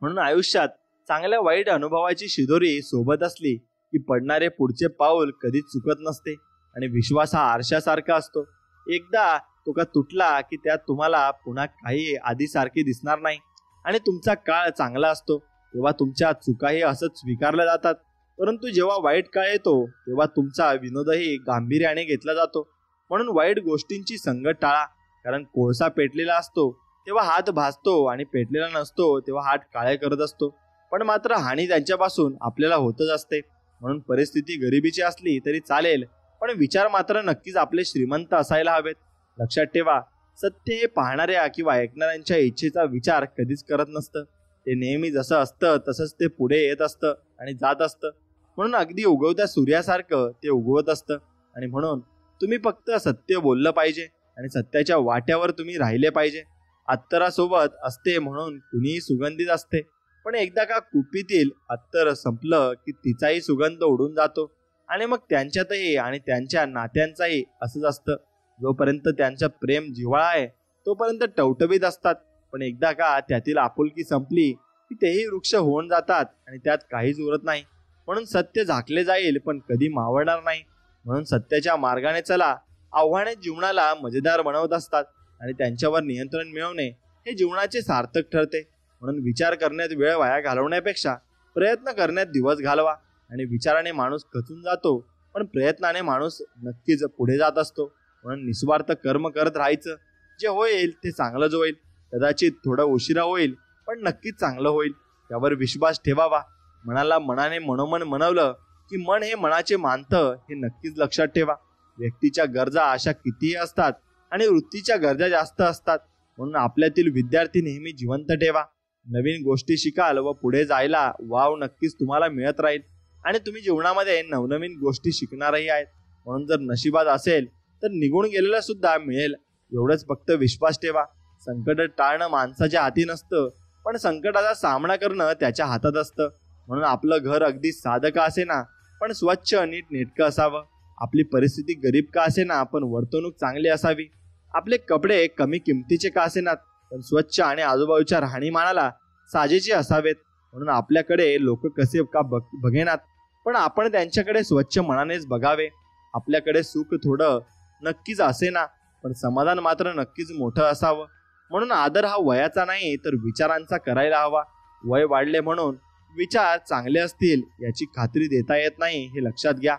म्हणून आयुष्यात चांगल्या वाईट अनुभवाची शिदोरी सोबत असली की पडणारे पुढचे पाऊल कधीच चुकत नसते. आणि विश्वास हा आरशासारखा असतो, एकदा तो का तुटला की त्यात तुम्हाला पुन्हा काही आधीसारखे दिसणार नाही. आणि तुमचा काळ चांगला असतो तेव्हा तुमच्या चुकाही असंच स्वीकारल्या जातात, परंतु जेव्हा वाईट काळ येतो तेव्हा तुमचा विनोदही गांभीर्याने घेतला जातो. म्हणून वाईट गोष्टींची संगत टाळा. कारण कोळसा पेटलेला असतो तेव्हा हात भाजतो आणि पेटलेला नसतो तेव्हा हात काळे करत असतो. पण मात्र हानी त्यांच्यापासून आपल्याला होतच असते. म्हणून परिस्थिती गरिबीची असली तरी चालेल, पण विचार मात्र नक्कीच आपले श्रीमंत असायला हवेत. लक्षात ठेवा, सत्य हे पाहणाऱ्या किंवा ऐकणाऱ्यांच्या इच्छेचा विचार कधीच करत नसतं. ते नेहमी जसं असतं तसंच ते पुढे येत असतं आणि जात असतं. म्हणून अगदी उगवत्या सूर्यासारखं ते उगवत असतं. आणि म्हणून तुम्ही फक्त सत्य बोललं पाहिजे आणि सत्याच्या वाट्यावर तुम्ही राहिले पाहिजे. अत्तरासोबत असते म्हणून कुणीही सुगंधित असते, पण एकदा का कुपीतील अत्तर संपलं की तिचाही सुगंध उडून जातो. आणि मग त्यांच्यातही आणि त्यांच्या नात्यांचाही असंच असतं. जोपर्यंत त्यांचं प्रेम जिव्हाळा आहे तोपर्यंत टवटवीत असतात, पण एकदा का त्यातील आपुलकी संपली की तेही वृक्ष होऊन जातात आणि त्यात काहीच उरत नाही. म्हणून सत्य झाकले जाईल पण कधी मावळणार नाही. म्हणून सत्याच्या मार्गाने चला. आव्हाने जीवनाला मजेदार बनवत असतात आणि त्यांच्यावर नियंत्रण मिळवणे हे जीवनाचे सार्थक ठरते. म्हणून विचार करण्यात वेळ वाया घालवण्यापेक्षा प्रयत्न करण्यात दिवस घालवा. आणि विचाराने माणूस खचून जातो, पण प्रयत्नाने माणूस नक्कीच पुढे जात असतो. म्हणून निस्वार्थ कर्म करत राहायचं. जे होईल ते चांगलंच होईल. कदाचित थोडा उशिरा होईल पण नक्कीच चांगलं होईल. त्यावर विश्वास ठेवावा. मनाला मनाने मनोमन मनवलं की मन हे मनाचे मानतं हे नक्कीच लक्षात ठेवा. व्यक्तीच्या गरजा अशा कितीही असतात आणि वृत्तीच्या गरजा जास्त असतात. म्हणून आपल्यातील विद्यार्थी नेहमी जिवंत ठेवा. नवीन गोष्टी शिकाल व पुढे जायला वाव नक्कीच तुम्हाला मिळत राहील आणि तुम्ही जीवनामध्ये नवनवीन गोष्टी शिकणारही आहेत. म्हणून जर नशिबात असेल तर निघून गेलेला सुद्धा मिळेल, एवढंच फक्त विश्वास ठेवा. संकट टाळणं माणसाच्या हाती नसतं, पण संकटाचा सामना करणं त्याच्या हातात असतं. म्हणून आपलं घर अगदी साधं का असेना पण स्वच्छ नीट नेटकं असावं. आपली परिस्थिती गरीब का असेना पण वर्तणूक चांगली असावी. आपले कपडे कमी किमतीचे का असेनात पण स्वच्छ आणि आजूबाजूच्या राहणीमानाला साजेचे असावेत. म्हणून आपल्याकडे लोक कसे का बघेनात पण आपण त्यांच्याकडे स्वच्छ मनानेच बघावे. आपल्याकडे सुख थोडं नक्कीच असेना पण समाधान मात्र नक्कीच मोठं असावं. म्हणून आदर हा वयाचा नाही तर विचारांचा करायला हवा. वय वाढले म्हणून विचार चांगले असतील याची खात्री देता येत नाही हे लक्षात घ्या.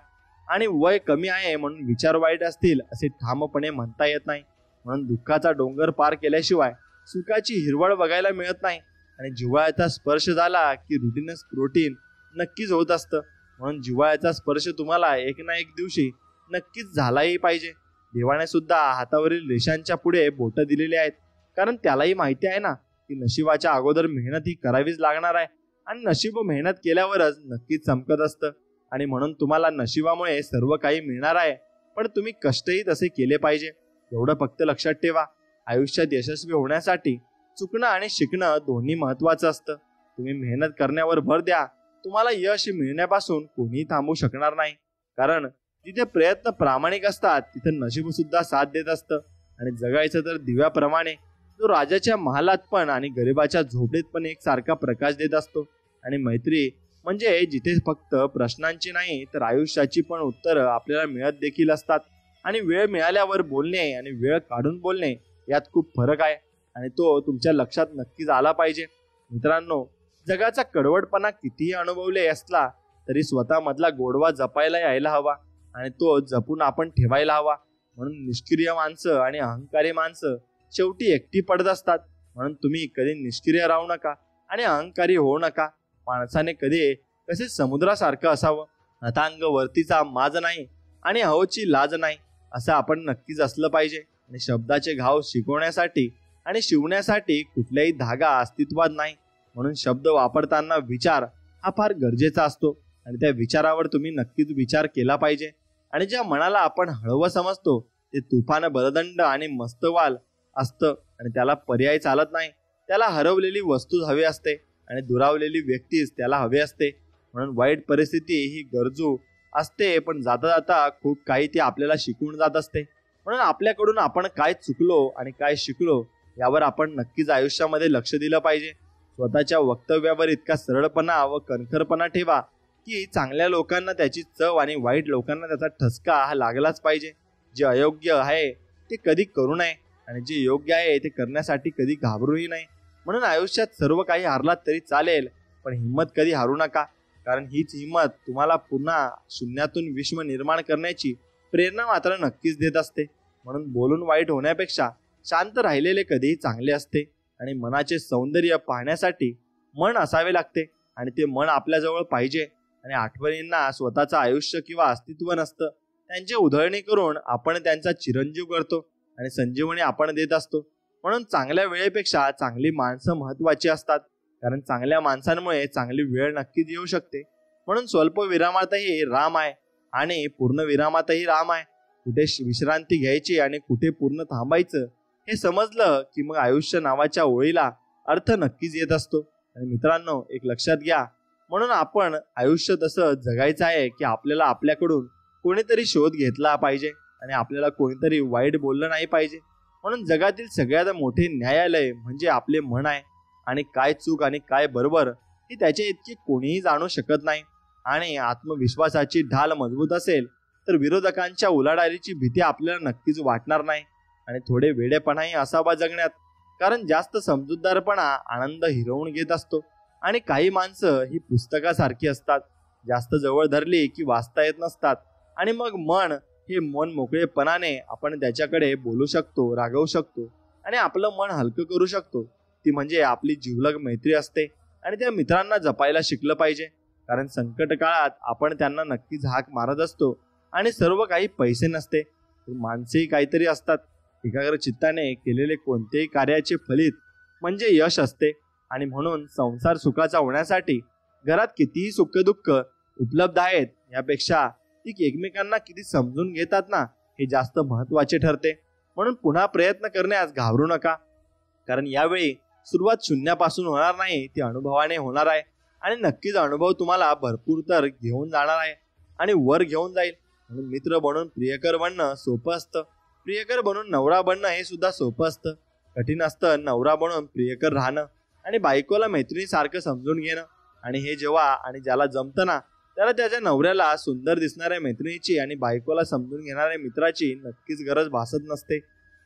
आणि वय कमी आहे म्हणून विचार वाईट असतील असे ठामपणे म्हणता येत नाही. म्हणून दुःखाचा डोंगर पार केल्याशिवाय सुखाची हिरवळ बघायला मिळत नाही. आणि जिव्हाळ्याचा स्पर्श झाला की रुटीनच प्रोटीन नक्कीच होत असतं. म्हणून जिव्हाळ्याचा स्पर्श तुम्हाला एक ना एक दिवशी नक्कीच झालाही पाहिजे. देवाने सुद्धा हातावरील रेषांच्या पुढे बोटं दिलेली आहेत, कारण त्यालाही माहिती आहे ना की नशिबाच्या अगोदर मेहनत ही करावीच लागणार आहे आणि नशीब मेहनत केल्यावरच नक्कीच चमकत असतं. आणि म्हणून तुम्हाला नशिबामुळे सर्व काही मिळणार आहे, पण तुम्ही कष्टही तसे केले पाहिजे. एवढं फक्त लक्षात ठेवा. आयुष्यात यशस्वी होण्यासाठी चुकणं आणि शिकणं दोन्ही महत्वाचं असतं. तुम्ही मेहनत करण्यावर भर द्या. तुम्हाला यश मिळण्यापासून कोणीही थांबवू शकणार नाही, कारण जिथे प्रयत्न प्रामाणिक असतात तिथे नशीब सुद्धा साथ देत असतं. आणि जगायचं तर दिव्याप्रमाणे जो राजाच्या महालात पण आणि गरिबाच्या झोपडीत पण एक सारखा प्रकाश देत असतो. आणि मैत्री म्हणजे जिथे फक्त प्रश्नांची नाही तर आयुष्याची पण उत्तरं आपल्याला मिळत देखील असतात. आणि वेळ मिळाल्यावर बोलणे आणि वेळ काढून बोलणे यात खूप फरक आहे आणि तो तुमच्या लक्षात नक्कीच आला पाहिजे. मित्रांनो, जगाचा कडवटपणा कितीही अनुभवले असला तरी स्वतःमधला गोडवा जपायला यायला हवा आणि तो जपून आपण ठेवायला हवा. म्हणून निष्क्रिय माणसं आणि अहंकारी माणसं शेवटी एकटी पडत असतात. म्हणून तुम्ही कधी निष्क्रिय राहू नका आणि अहंकारी होऊ नका. माणसाने कधी कसे समुद्रासारखं असावं. हतांग वरतीचा माज नाही आणि अहोची लाज नाही असं आपण नक्कीच असलं पाहिजे. आणि शब्दाचे घाव शिकवण्यासाठी आणि शिवण्यासाठी कुठलाही धागा अस्तित्वात नाही. म्हणून शब्द वापरताना विचार हा फार गरजेचा असतो आणि त्या विचारावर तुम्ही नक्कीच विचार केला पाहिजे. आणि ज्या मनाला आपण हळवं समजतो ते तुफान बलदंड आणि मस्तवाल असतं आणि त्याला पर्याय चालत नाही. त्याला हरवलेली वस्तू हवी असते आणि दुरावलेली व्यक्तीच त्याला हवे असते. म्हणून वाईट परिस्थिती ही गरजू असते, पण जाता जाता खूप काही ती आपल्याला शिकवून जात असते. म्हणून आपल्याकडून आपण काय चुकलो आणि काय शिकलो यावर आपण नक्कीच आयुष्यामध्ये लक्ष दिलं पाहिजे. स्वतःच्या वक्तव्यावर इतका सरळपणा व कणखरपणा ठेवा की चांगल्या लोकांना त्याची चव आणि वाईट लोकांना त्याचा ठसका हा लागलाच पाहिजे. जे अयोग्य आहे ते कधी करू नये आणि जे योग्य आहे ते करण्यासाठी कधी घाबरूही नाही. म्हणून आयुष्यात सर्व काही हारलात तरी चालेल, पण हिंमत कधी हारू नका, कारण हीच हिंमत तुम्हाला पुन्हा शून्यातून विश्व निर्माण करण्याची प्रेरणा मात्र नक्कीच देत असते. म्हणून बोलून वाईट होण्यापेक्षा शांत राहिलेले कधीही चांगले असते. आणि मनाचे सौंदर्य पाहण्यासाठी मन असावे लागते आणि ते मन आपल्याजवळ पाहिजे. आणि आठवणींना स्वतःचं आयुष्य किंवा अस्तित्व नसतं, त्यांची उधळणी करून आपण त्यांचा चिरंजीव करतो आणि संजीवनी आपण देत असतो. म्हणून चांगल्या वेळेपेक्षा चांगली माणसं महत्वाची असतात, कारण चांगल्या माणसांमुळे चांगली वेळ नक्कीच येऊ शकते. म्हणून स्वल्प विरामातही राम आहे आणि पूर्ण विरामातही राम आहे. कुठे विश्रांती घ्यायची आणि कुठे पूर्ण थांबायचं हे समजलं की मग आयुष्य नावाच्या ओळीला अर्थ नक्कीच येत असतो. आणि मित्रांनो, एक लक्षात घ्या, म्हणून आपण आयुष्य तसं जगायचं आहे की आपल्याला आपल्याकडून कोणीतरी शोध घेतला पाहिजे आणि आपल्याला कोणीतरी वाईट बोललं नाही पाहिजे. म्हणून जगातील सगळ्यात मोठे न्यायालय म्हणजे आपले मन आहे. आणि काय चूक आणि काय बरोबर हे त्याच्या इतके कोणीही जाणू शकत नाही. आणि आत्मविश्वासाची ढाल मजबूत असेल तर विरोधकांच्या उलाढालीची भीती आपल्याला नक्कीच वाटणार नाही. आणि थोडे वेडेपणाही असावा जगण्यात, कारण जास्त समजूतदारपणा आनंद हिरवून घेत असतो. आणि काही माणसं ही पुस्तकासारखी असतात, जास्त जवळ धरली की वाचता येत नसतात. आणि मग मन हे मन मोकळेपणाने आपण त्याच्याकडे बोलू शकतो, रागवू शकतो आणि आपलं मन हलकं करू शकतो. ती म्हणजे आपली जिवलग मैत्री असते. आणि त्या मित्रांना जपायला शिकलं पाहिजे, कारण संकट काळात आपण त्यांना नक्कीच हाक मारत असतो आणि सर्व काही पैसे नसते तर माणसेही काहीतरी असतात. एकाग्र चित्ताने केलेले कोणतेही कार्याचे फलित म्हणजे यश असते आणि म्हणून संसार सुखाचा होण्यासाठी घरात कितीही सुखदुःख उपलब्ध आहेत यापेक्षा ती एकमेकांना किती समजून घेतात ना हे जास्त महत्वाचे ठरते. म्हणून पुन्हा प्रयत्न करण्यास घाबरू नका, कारण यावेळी सुरुवात शून्यापासून होणार नाही, ती अनुभवाने होणार आहे आणि नक्कीच अनुभव तुम्हाला भरपूर तर घेऊन जाणार आहे आणि वर घेऊन जाईल. म्हणून मित्र बनून प्रियकर बनणं सोपं असतं, प्रियकर बनून नवरा बनणं हे सुद्धा सोपं असतं. कठीण असतं नवरा बनून प्रियकर राहणं आणि बायकोला मैत्रिणीसारखं समजून घेणं. आणि हे जेव्हा आणि ज्याला जमतं ना त्याला त्याच्या नवऱ्याला सुंदर दिसणाऱ्या मैत्रिणीची आणि बायकोला समजून घेणाऱ्या मित्राची नक्कीच गरज भासत नसते.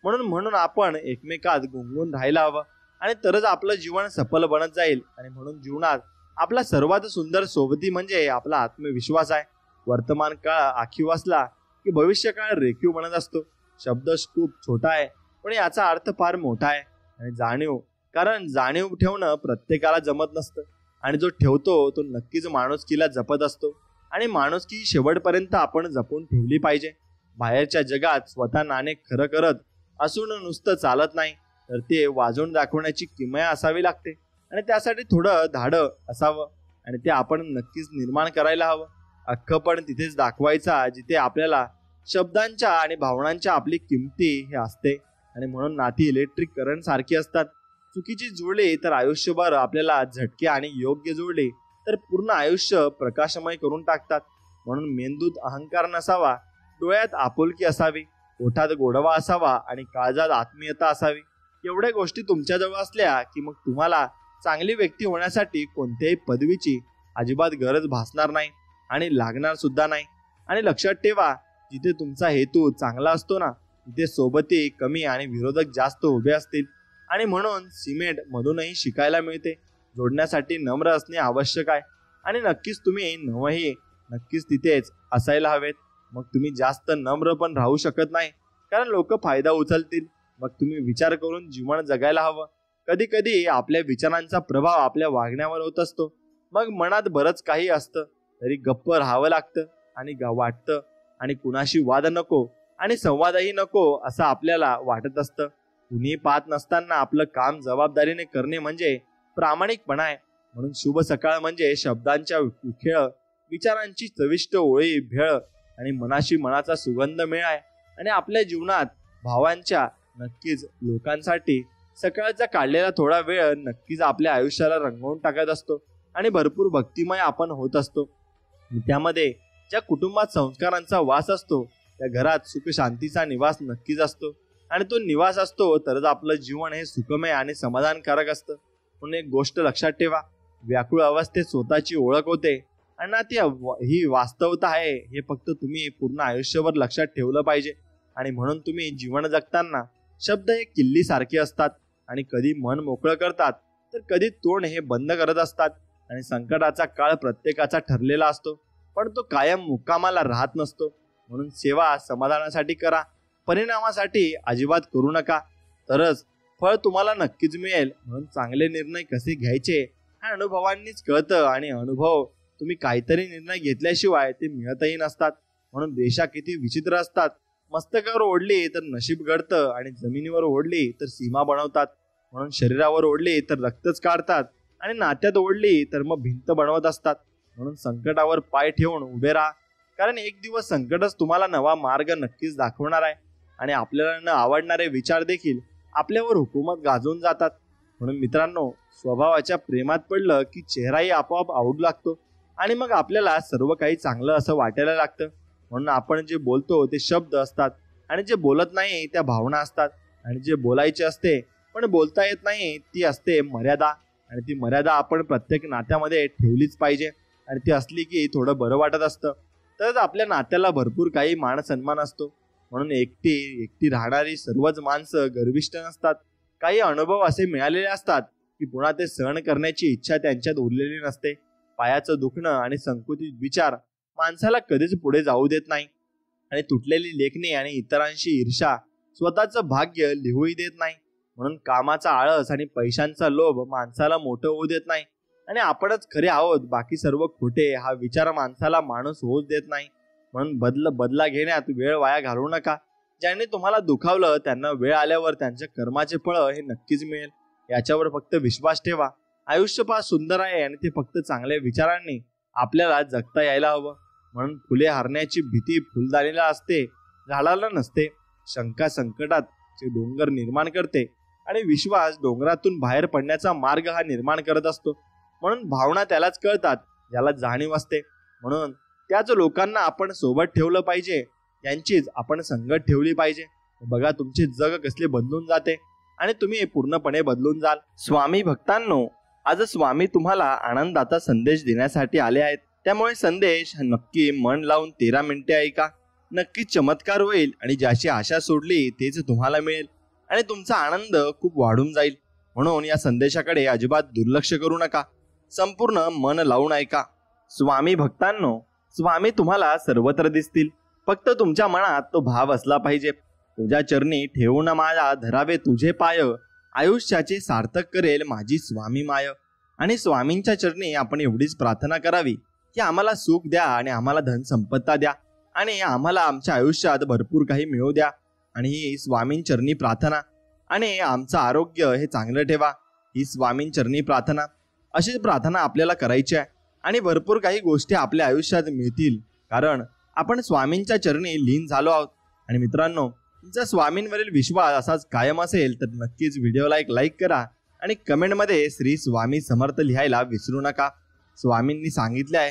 म्हणून आपण एकमेकात गुंगून राहायला हवं आणि तरच आपलं जीवन सफल बनत जाईल. आणि म्हणून जीवनात आपला सर्वात सुंदर सोबती म्हणजे आपला आत्मविश्वास आहे. वर्तमान काळ आखीव असला की भविष्य काळ रेखीव बनत असतो. शब्द खूप छोटा आहे पण याचा अर्थ फार मोठा आहे. आणि कारण जाणीव ठेवणं प्रत्येकाला जमत नसतं आणि जो ठेवतो तो नक्कीच माणुसकीला जपत असतो आणि माणुसकी शेवटपर्यंत आपण जपून ठेवली पाहिजे. बाहेरच्या जगात स्वतः नाणे खरं करत असून नुसतं चालत नाही तर ते वाजवून दाखवण्याची किमया असावी लागते आणि त्यासाठी थोडं धाडं असावं आणि ते आपण नक्कीच निर्माण करायला हवं. अख्खं पण तिथेच दाखवायचा जिथे आपल्याला शब्दांच्या आणि भावनांच्या आपली किमती हे असते. आणि म्हणून नाती इलेक्ट्रिक करंट सारखी असतात. चुकीची जुळली तर आयुष्यभर आपल्याला झटके आणि योग्य जुळली तर पूर्ण आयुष्य प्रकाशमय करून टाकतात. म्हणून मेंदूत अहंकार नसावा, डोळ्यात आपुलकी असावी, ओठात गोडवा असावा आणि काळजात आत्मीयता असावी. एवढ्या गोष्टी तुमच्याजवळ असल्या की मग तुम्हाला चांगली व्यक्ती होण्यासाठी कोणत्याही पदवीची अजिबात गरज भासणार नाही आणि लागणार सुद्धा नाही. आणि लक्षात ठेवा, जिथे तुमचा हेतू चांगला असतो ना तिथे सोबती कमी आणि विरोधक जास्त उभे असतील. आणि म्हणून सिमेंट मधूनही शिकायला मिळते. जोडण्यासाठी नम्र असणे आवश्यक आहे आणि नक्कीच तुम्ही नक्कीच तिथेच असायला हवेत. मग तुम्ही जास्त नम्र पण राहू शकत नाही कारण लोक फायदा उचलतील. मग तुम्ही विचार करून जीवन जगायला हवं. कधी कधी आपल्या विचारांचा प्रभाव आपल्या वागण्यावर होत असतो. मग मनात बरंच काही असतं तरी गप्प राहावं लागतं आणि वाटतं आणि कुणाशी वाद नको आणि संवादही नको असं आपल्याला वाटत असतं. कुणी पाहत नसताना आपलं काम जबाबदारीने करणे म्हणजे प्रामाणिकपणा आहे. म्हणून शुभ सकाळ म्हणजे शब्दांच्या खेळ, विचारांची चविष्ट ओळी भेळ आणि मनाशी मनाचा सुगंध मेळ आहे. आणि आपल्या जीवनात भावांच्या नक्कीच लोकांसाठी सकाळचा काढलेला थोडा वेळ नक्कीच आपल्या आयुष्याला रंगवून टाकत असतो आणि भरपूर भक्तिमय आपण होत असतो. त्यामध्ये ज्या कुटुंबात संस्कारांचा वास असतो त्या घरात सुख शांतीचा निवास नक्कीच असतो आणि तो निवास असतो तरच आपलं जीवन हे सुखमय आणि समाधानकारक असतं. म्हणून एक गोष्ट लक्षात ठेवा, व्याकुळ अवस्थेत स्वतःची ओळख होते आणि ती ही वास्तवता आहे हे फक्त तुम्ही पूर्ण आयुष्यभर लक्षात ठेवलं पाहिजे. आणि म्हणून तुम्ही जीवन जगताना शब्द हे किल्ली सारखे असतात आणि कधी मन मोकळं करतात तर कधी तोंड हे बंद करत असतात. आणि संकटाचा काळ प्रत्येकाचा ठरलेला असतो पण तो कायम मुक्कामाला राहत नसतो. म्हणून सेवा समाधानासाठी करा, परिणामासाठी अजिबात करू नका, तरच फळ तुम्हाला नक्कीच मिळेल. म्हणून चांगले निर्णय कसे घ्यायचे हे अनुभवांनीच कळतं आणि अनुभव तुम्ही काहीतरी निर्णय घेतल्याशिवाय ते मिळतही नसतात. म्हणून रेषा किती विचित्र असतात, मस्तकावर ओढली तर नशीब घडतं आणि जमिनीवर ओढली तर सीमा बनवतात. म्हणून शरीरावर ओढली तर रक्तच काढतात आणि नात्यात ओढली तर मग भिंत बनवत असतात. म्हणून संकटावर पाय ठेवून उभे राहा, कारण एक दिवस संकटच तुम्हाला नवा मार्ग नक्कीच दाखवणार आहे. आणि आपल्याला न आवडणारे विचार देखील आपल्यावर हुकूमत गाजवून जातात. म्हणून मित्रांनो, स्वभावाच्या प्रेमात पडलं की चेहराही आपोआप आवडू लागतो आणि मग आपल्याला सर्व काही चांगलं असं वाटायला लागतं. म्हणून आपण जे बोलतो ते शब्द असतात आणि जे बोलत नाही त्या भावना असतात. आणि जे बोलायचे असते पण बोलता येत नाही ती असते मर्यादा. आणि ती मर्यादा आपण प्रत्येक नात्यामध्ये ठेवलीच पाहिजे आणि ती असली की थोडं बरं वाटत असतं, तरच आपल्या नात्याला भरपूर काही मान सन्मान असतो. म्हणून एकटी राहणारी सर्वच माणसं गर्विष्ठ नसतात. काही अनुभव असे मिळालेले असतात की पुन्हा ते सहन करण्याची इच्छा त्यांच्यात उरलेली नसते. पायाचं दुखणं आणि संकुचित विचार माणसाला कधीच पुढे जाऊ देत नाही आणि तुटलेली लेखणी आणि इतरांशी ईर्ष्या स्वतःचं भाग्य लिहूही देत नाही. म्हणून कामाचा आळस आणि पैशांचा लोभ माणसाला मोठं होऊ देत नाही. आणि आपणच खरे आहोत, बाकी सर्व खोटे, हा विचार माणसाला माणूस होऊच देत नाही. म्हणून बदला घेण्यात वेळ वाया घालवू नका. ज्यांनी तुम्हाला दुखावलं त्यांना वेळ आल्यावर त्यांच्या कर्माचे फळ हे नक्कीच मिळेल. याच्यावर फक्त विश्वास ठेवा. आयुष्य फार सुंदर आहे आणि ते फक्त चांगल्या विचारांनी आपल्याला जगता यायला हवं. म्हणून फुले हरण्याची भीती फुलदाणीला असते, झाडाला नसते. शंका संकटाचे डोंगर निर्माण करते आणि विश्वास डोंगरातून बाहेर पडण्याचा मार्ग हा निर्माण करत असतो. म्हणून भावना त्यालाच कळतात ज्याला जाणीव असते. म्हणून त्याच लोकांना आपण सोबत ठेवलं पाहिजे, त्यांचीच आपण संगत ठेवली पाहिजे. बघा तुमचे जग कसले बदलून जाते आणि तुम्ही पूर्णपणे बदलून जाल. स्वामी भक्तांनो, आज स्वामी तुम्हाला आनंदाचा संदेश देण्यासाठी आले आहेत. त्यामुळे संदेश नक्की मन लावून 13 मिनिटे ऐका. नक्कीच चमत्कार होईल आणि ज्याची आशा सोडली तेच तुम्हाला मिळेल आणि तुमचा आनंद खूप वाढून जाईल. म्हणून या संदेशाकडे अजिबात दुर्लक्ष करू नका. संपूर्ण मन लावून ऐका. स्वामी भक्तांनो, स्वामी तुम्हाला सर्वत्र दिसतील. फक्त तुमच्या मनात तो भाव असला पाहिजे. तुझ्या चरणी ठेवून माझा धरावे तुझे पाय, आयुष्याचे सार्थक करेल माझी स्वामी माय. आणि स्वामींच्या चरणी आपण एवढीच प्रार्थना करावी की आम्हाला सुख द्या आणि आम्हाला धन संपत्ता द्या आणि आम्हाला आमच्या आयुष्यात भरपूर काही मिळू द्या. आणि ही स्वामींचरणी प्रार्थना. आणि आमचं आरोग्य हे चांगलं ठेवा, ही स्वामींचरणी प्रार्थना. अशीच प्रार्थना आपल्याला करायची आहे आणि भरपूर काही गोष्टी आपल्या आयुष्यात मिळतील, कारण आपण स्वामींच्या चरणी लीन झालो आहोत. आणि मित्रांनो, तुमचा स्वामींवरील विश्वास असाच कायम असेल तर नक्कीच व्हिडिओला एक लाईक करा आणि कमेंटमध्ये श्री स्वामी समर्थ लिहायला विसरू नका. स्वामींनी सांगितले आहे,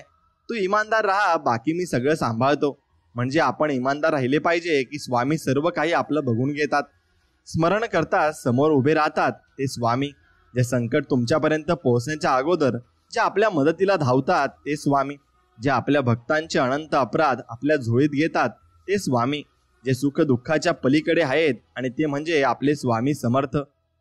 तू इमानदार राहा, बाकी मी सगळं सांभाळतो. म्हणजे आपण इमानदार राहिले पाहिजे की स्वामी सर्व काही आपलं बघून घेतात. स्मरण करता समोर उभे राहतात ते स्वामी. जे संकट तुमच्यापर्यंत पोहोचण्याच्या अगोदर जे आपल्या मदतीला धावतात ते स्वामी. जे आपल्या भक्तांचे अनंत अपराध आपल्या झोळीत घेतात ते स्वामी. जे सुख दुःखाच्या पलीकडे आहेत आणि ते म्हणजे आपले स्वामी समर्थ.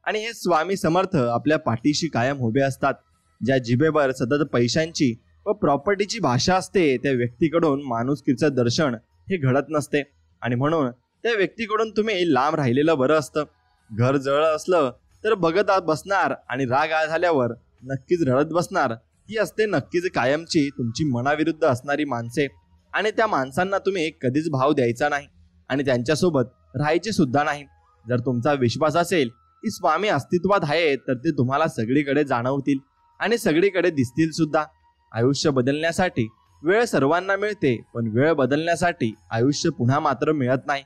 आणि हे स्वामी समर्थ आपल्या पाठीशी कायम उभे असतात. ज्या जिभेवर सतत पैशांची व प्रॉपर्टीची भाषा असते त्या व्यक्तीकडून माणुसकीचं दर्शन हे घडत नसते. आणि म्हणून त्या व्यक्तीकडून तुम्ही लांब राहिलेलं बरं असतं. घर जळलं असलं तर बघत बसणार आणि राग झाल्यावर नक्कीच रडत बसणार. ही असते नक्कीच कायमची तुमची मनाविरुद्ध असणारी माणसे. आणि त्या माणसांना तुम्ही कधीच भाव द्यायचा नाही आणि त्यांच्यासोबत राहायचे सुद्धा नाही. जर तुमचा विश्वास असेल की स्वामी अस्तित्वात आहे तर ते तुम्हाला सगळीकडे जाणवतील आणि सगळीकडे दिसतील सुद्धा. आयुष्य बदलण्यासाठी वेळ सर्वांना मिळते, पण वेळ बदलण्यासाठी आयुष्य पुन्हा मात्र मिळत नाही.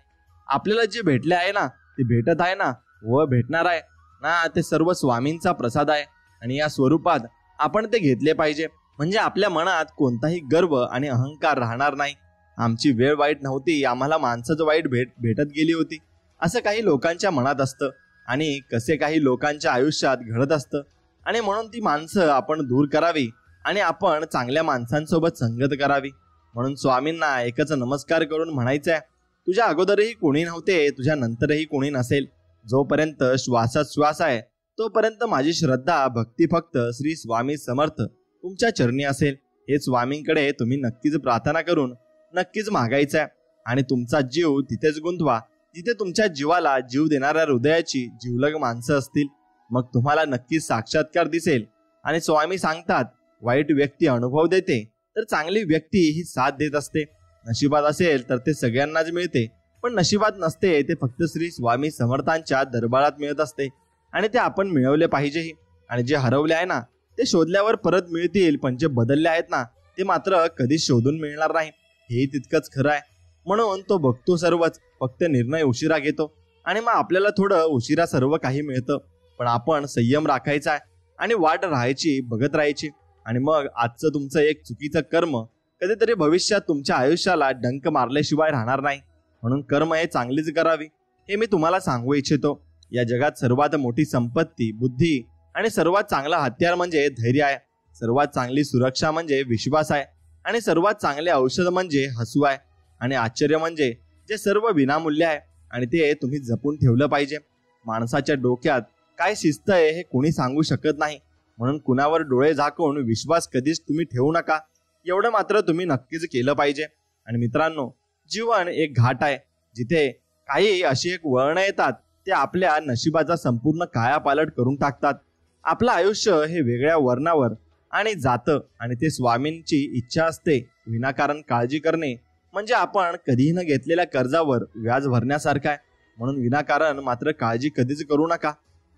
आपल्याला जे भेटले आहे ना ते भेटत आहे ना व भेटणार आहे ना, ते सर्व स्वामींचा प्रसाद आहे आणि या स्वरूपात आपण ते घेतले पाहिजे. म्हणजे आपल्या मनात कोणताही गर्व आणि अहंकार राहणार नाही. आमची वेळ वाईट नव्हती, आम्हाला माणसंच वाईट भेटत गेली होती, असं काही लोकांच्या मनात असतं आणि कसे काही लोकांच्या आयुष्यात घडत असतं. आणि म्हणून ती माणसं आपण दूर करावी आणि आपण चांगल्या माणसांसोबत संगत करावी. म्हणून स्वामींना एकच नमस्कार करून म्हणायचं आहे, तुझ्या अगोदरही कोणी नव्हते, तुझ्या नंतरही कोणी नसेल. जोपर्यंत श्वासात श्वास आहे तोपर्यंत माझी श्रद्धा भक्ती फक्त श्री स्वामी समर्थ तुमच्या चरणी असेल. हे स्वामींकडे तुम्ही नक्कीच प्रार्थना करून नक्कीच मागायचं आहे. आणि तुमचा जीव तिथेच गुंतवा जिथे तुमच्या जीवाला जीव देणाऱ्या हृदयाची जीवलग माणसं असतील. मग तुम्हाला नक्कीच साक्षात्कार दिसेल. आणि स्वामी सांगतात, वाईट व्यक्ती अनुभव देते तर चांगली व्यक्ती ही साथ देत असते. नशिबात असेल तर ते सगळ्यांनाच मिळते, पण नशिबात नसते ते फक्त श्री स्वामी समर्थांच्या दरबारात मिळत असते आणि ते आपण मिळवले पाहिजेही. आणि जे हरवले आहे ना ते शोधल्यावर परत मिळतील, पण जे बदलले आहेत ना ते मात्र कधीच शोधून मिळणार नाही. हेही तितकंच खरं आहे. म्हणून तो बघतो सर्वच, फक्त निर्णय उशिरा घेतो आणि मग आपल्याला थोडं उशिरा सर्व काही मिळतं. पण आपण संयम राखायचा आहे आणि वाट राहायची, बघत राहायची. आणि मग आजचं तुमचं एक चुकीचं कर्म कधीतरी भविष्यात तुमच्या आयुष्याला डंक मारल्याशिवाय राहणार नाही. म्हणून कर्म हे चांगलीच करावी हे मी तुम्हाला सांगू इच्छितो. या जगात सर्वात मोठी संपत्ती बुद्धी आणि सर्वात चांगला हत्यार म्हणजे धैर्य आहे. सर्वात चांगली सुरक्षा म्हणजे विश्वास आहे आणि सर्वात चांगले औषध म्हणजे हसू आहे. आणि आश्चर्य म्हणजे जे सर्व विनामूल्य आहे आणि ते तुम्ही जपून ठेवलं पाहिजे. माणसाच्या डोक्यात काय शिस्त आहे हे कोणी सांगू शकत नाही. म्हणून कुणावर डोळे झाकून विश्वास कधीच तुम्ही ठेवू नका. एवढं मात्र तुम्ही नक्कीच केलं पाहिजे. आणि मित्रांनो, जीवन एक घाट आहे जिथे काही अशी एक वळणं येतात ते आपल्या नशिबाचा संपूर्ण कायापालट करून टाकतात. आपलं आयुष्य हे वेगळ्या वर्णावर आणि जातं आणि ते स्वामींची इच्छा असते. विनाकारण काळजी करणे म्हणजे आपण कधीही न घेतलेल्या कर्जावर व्याज भरण्यासारखं आहे. म्हणून विनाकारण मात्र काळजी कधीच करू नका.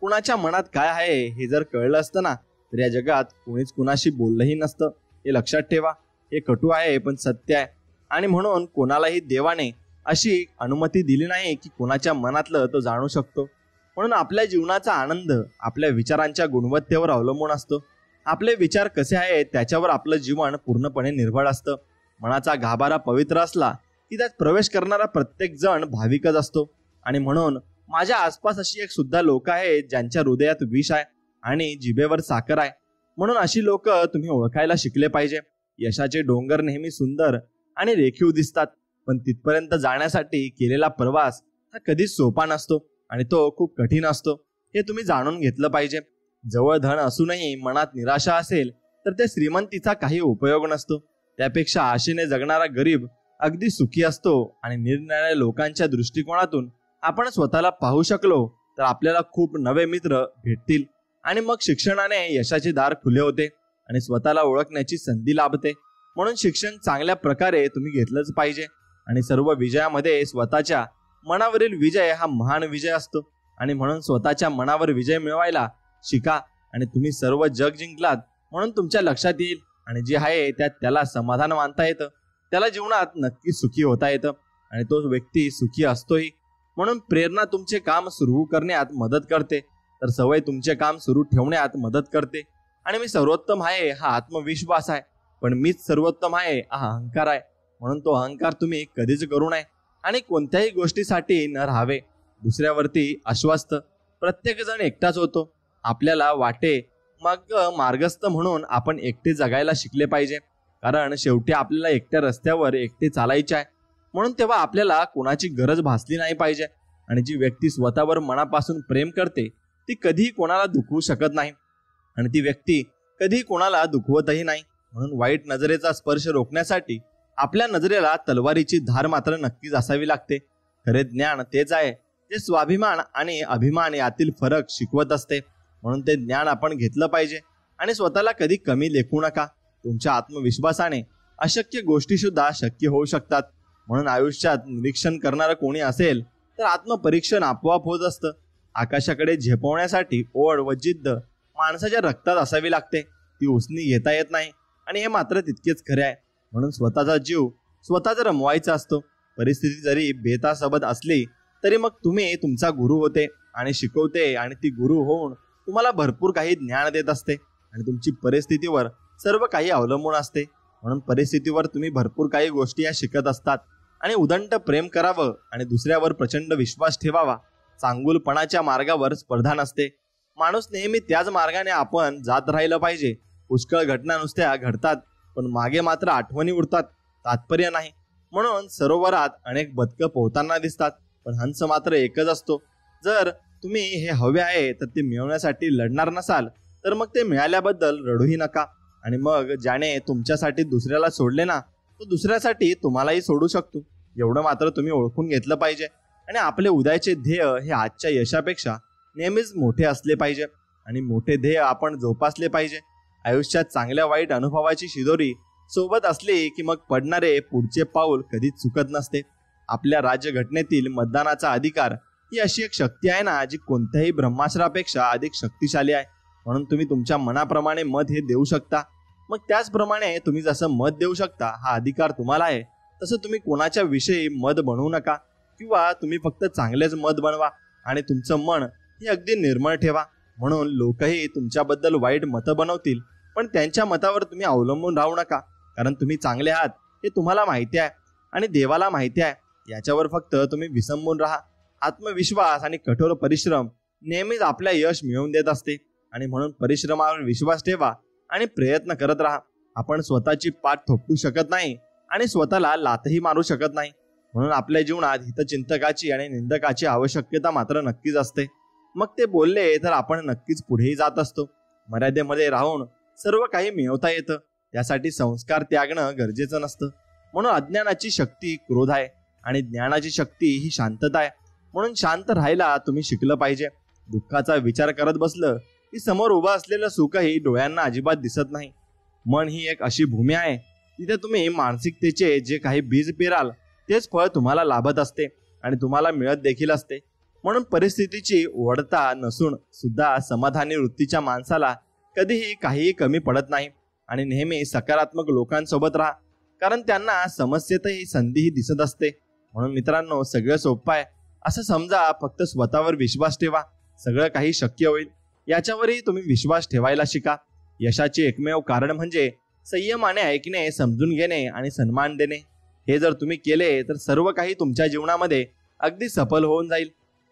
कुणाच्या मनात काय आहे हे जर कळलं असतं ना तर या जगात कोणीच कुणाशी बोललंही नसतं. हे लक्षात ठेवा. हे कटू आहे पण सत्य आहे. आणि म्हणून कोणालाही देवाने अशी अनुमती दिली नाही की कोणाच्या मनातलं तो जाणू शकतो. म्हणून आपल्या जीवनाचा आनंद आपल्या विचारांच्या गुणवत्तेवर अवलंबून असतो. आपले विचार कसे आहेत त्याच्यावर आपलं जीवन पूर्णपणे निर्भर असतं. मनाचा गाभारा पवित्र असला की त्यात प्रवेश करणारा प्रत्येक जण भाविकच असतो. आणि म्हणून माझ्या आसपास अशी एक सुद्धा लोक आहेत ज्यांच्या हृदयात विष आहे आणि जिभेवर साखर आहे. म्हणून अशी लोक तुम्ही ओळखायला शिकले पाहिजे. यशाचे डोंगर नेहमी सुंदर आणि रेखीव दिसतात, पण तिथपर्यंत जाण्यासाठी केलेला प्रवास हा कधीच सोपा नसतो आणि तो खूप कठीण असतो. हे तुम्ही जाणून घेतलं पाहिजे. जवळ धन असूनही मनात निराशा असेल तर त्या श्रीमंतीचा काही उपयोग नसतो. त्यापेक्षा आशेने जगणारा गरीब अगदी सुखी असतो. आणि निरनिराळ्या लोकांच्या दृष्टिकोनातून आपण स्वतःला पाहू शकलो तर आपल्याला खूप नवे मित्र भेटतील आणि मग शिक्षणाने यशाचे दार खुले होते आणि स्वतःला ओळखण्याची संधी लाभते. म्हणून शिक्षण चांगल्या प्रकारे तुम्ही घेतलंच पाहिजे. आणि सर्व विजयामध्ये स्वतःच्या मनावरील विजय हा महान विजय असतो. आणि म्हणून स्वतःच्या मनावर विजय मिळवायला शिका. आणि तुम्ही सर्व जग जिंकलात म्हणून तुमच्या लक्षात येईल आणि जे आहे त्यात त्याला समाधान मानता येतं, त्याला जीवनात नक्की सुखी होता येतं आणि तो व्यक्ती सुखी असतोही. म्हणून प्रेरणा तुमचे काम सुरू करण्यात मदत करते तर सवय तुमचे काम सुरू ठेवण्यात मदत करते. आणि मी सर्वोत्तम आहे हा आत्मविश्वास आहे, पण मीच सर्वोत्तम आहे हा अहंकार आहे. म्हणून तो अहंकार तुम्ही कधीच करू नये आणि कोणत्याही गोष्टीसाठी न राहावे दुसऱ्यावरती आश्वस्त. प्रत्येक जण एकटाच होतो. आपल्याला वाटे मग मार्गस्थ म्हणून आपण एकटे जगायला शिकले पाहिजे, कारण शेवटी आपल्याला एकट्या रस्त्यावर एकटे चालायचे आहे. म्हणून तेव्हा आपल्याला कोणाची गरज भासली नाही पाहिजे. आणि जी व्यक्ती स्वतःवर मनापासून प्रेम करते ती कधीही कोणाला दुखवू शकत नाही आणि ती व्यक्ती कधीही कोणाला दुखवतही नाही. म्हणून वाईट नजरेचा स्पर्श रोखण्यासाठी आपल्या नजरेला तलवारीची धार मात्र नक्कीच असावी लागते. खरे ज्ञान तेच आहे जे स्वाभिमान आणि अभिमान यातील फरक शिकवत असते. म्हणून ते ज्ञान आपण घेतलं पाहिजे आणि स्वतःला कधी कमी लेखू नका. तुमच्या आत्मविश्वासाने अशक्य गोष्टी सुद्धा शक्य होऊ शकतात. म्हणून आयुष्यात निरीक्षण करणारं कोणी असेल तर आत्मपरीक्षण आपोआप होत असतं. आकाशाकडे झेपवण्यासाठी ओढ व जिद्द माणसाच्या रक्तात असावी लागते, ती उसनी घेता येत नाही. आणि हे मात्र तितकेच खरे आहे. म्हणून स्वतःचा जीव स्वतःच रमवायचा असतो. परिस्थिती जरी बेतासबत असली तरी मग तुम्ही तुमचा गुरु होते आणि शिकवते आणि ती गुरु होऊन तुम्हाला भरपूर काही ज्ञान देत असते. आणि तुमची परिस्थितीवर सर्व काही अवलंबून असते. म्हणून परिस्थितीवर तुम्ही भरपूर काही गोष्टी या शिकत असतात. आणि उदंड प्रेम करावं आणि दुसऱ्यावर प्रचंड विश्वास ठेवावा. चांगुलपणाच्या मार्गावर स्पर्धा नसते. माणूस नेहमी त्याच मार्गाने आपण जात राहिलं पाहिजे. पुष्कळ घटना नुसत्या घडतात पण मागे मात्र आठवणी उरतात, तात्पर्य नाही. म्हणून सरोवरात अनेक बदकं पोहताना दिसतात पण हंस मात्र एकच असतो. जर तुम्ही हे हवे आहे तर ते मिळवण्यासाठी लढणार नसाल तर मग ते मिळाल्याबद्दल रडूही नका. आणि मग ज्याने तुमच्यासाठी दुसऱ्याला सोडले ना तो दुसऱ्यासाठी तुम्हालाही सोडू शकतो. एवढं मात्र तुम्ही ओळखून घेतलं पाहिजे. आणि आपले उद्याचे ध्येय हे आजच्या यशापेक्षा नेहमीच मोठे असले पाहिजे आणि मोठे ध्येय आपण जोपासले पाहिजे. आयुष्यात चांगल्या वाईट अनुभवाची शिदोरी सोबत असली की मग पडणारे पुढचे पाऊल कधीच चुकत नसते. आपल्या राज्यघटनेतील मतदानाचा अधिकार ही अशी एक शक्ती आहे ना जी कोणत्याही ब्रह्मास्त्रापेक्षा अधिक शक्तिशाली आहे. म्हणून तुम्ही तुमच्या मनाप्रमाणे मत हे देऊ शकता. मग त्याचप्रमाणे तुम्ही जसं मत देऊ शकता हा अधिकार तुम्हाला आहे तसं तुम्ही कोणाच्या विषयी मत बनवू नका किंवा तुम्ही फक्त चांगलेच मत बनवा आणि तुमचं मन हे अगदी निर्मळ ठेवा. म्हणून लोकही तुमच्याबद्दल वाईट मतं बनवतील पण त्यांच्या मतावर तुम्ही अवलंबून राहू नका, कारण तुम्ही चांगले आहात हे तुम्हाला माहिती आहे आणि देवाला माहिती आहे. याच्यावर फक्त तुम्ही विसंबून राहा. आत्मविश्वास आणि कठोर परिश्रम नेहमीच आपल्या यश मिळवून देत असते. आणि म्हणून परिश्रमावर विश्वास ठेवा आणि प्रयत्न करत राहा. आपण स्वतःची पाठ थोपटू शकत नाही आणि स्वतःला लातही मारू शकत नाही. म्हणून आपल्या जीवनात हितचिंतकाची आणि निंदकाची आवश्यकता मात्र नक्कीच असते. मग ते बोलले तर आपण नक्कीच पुढेही जात असतो. मर्यादेमध्ये राहून सर्व काही मिळवता येतं. त्यासाठी संस्कार त्यागणं गरजेचं नसतं. म्हणून अज्ञानाची शक्ती क्रोध आहे आणि ज्ञानाची शक्ती ही शांतता आहे. म्हणून शांत राहायला तुम्ही शिकलं पाहिजे. दुःखाचा विचार करत बसलं की समोर उभं असलेलं सुखही डोळ्यांना अजिबात दिसत नाही. मन ही एक अशी भूमी आहे तिथे तुम्ही मानसिकतेचे जे काही बीज पेराल तेच फळ तुम्हाला लाभत असते आणि तुम्हाला मिळत देखील असते. म्हणून परिस्थितीची ओढता नसून सुद्धा समाधानी वृत्तीच्या माणसाला कधीही काहीही कमी पडत नाही आणि नेहमी सकारात्मक लोकांसोबत राहा, कारण त्यांना समस्येतही संधीही दिसत असते. म्हणून मित्रांनो, सगळं सोपं आहे असं समजा, फक्त स्वतःवर विश्वास ठेवा, सगळं काही शक्य होईल. याच्यावरही तुम्ही विश्वास ठेवायला शिका. यशाचे एकमेव कारण म्हणजे संयमाने ऐकणे, समजून घेणे आणि सन्मान देणे. हे जर तुम्ही केले तर सर्व काही तुमच्या जीवनामध्ये अगदी सफल होऊन जाईल.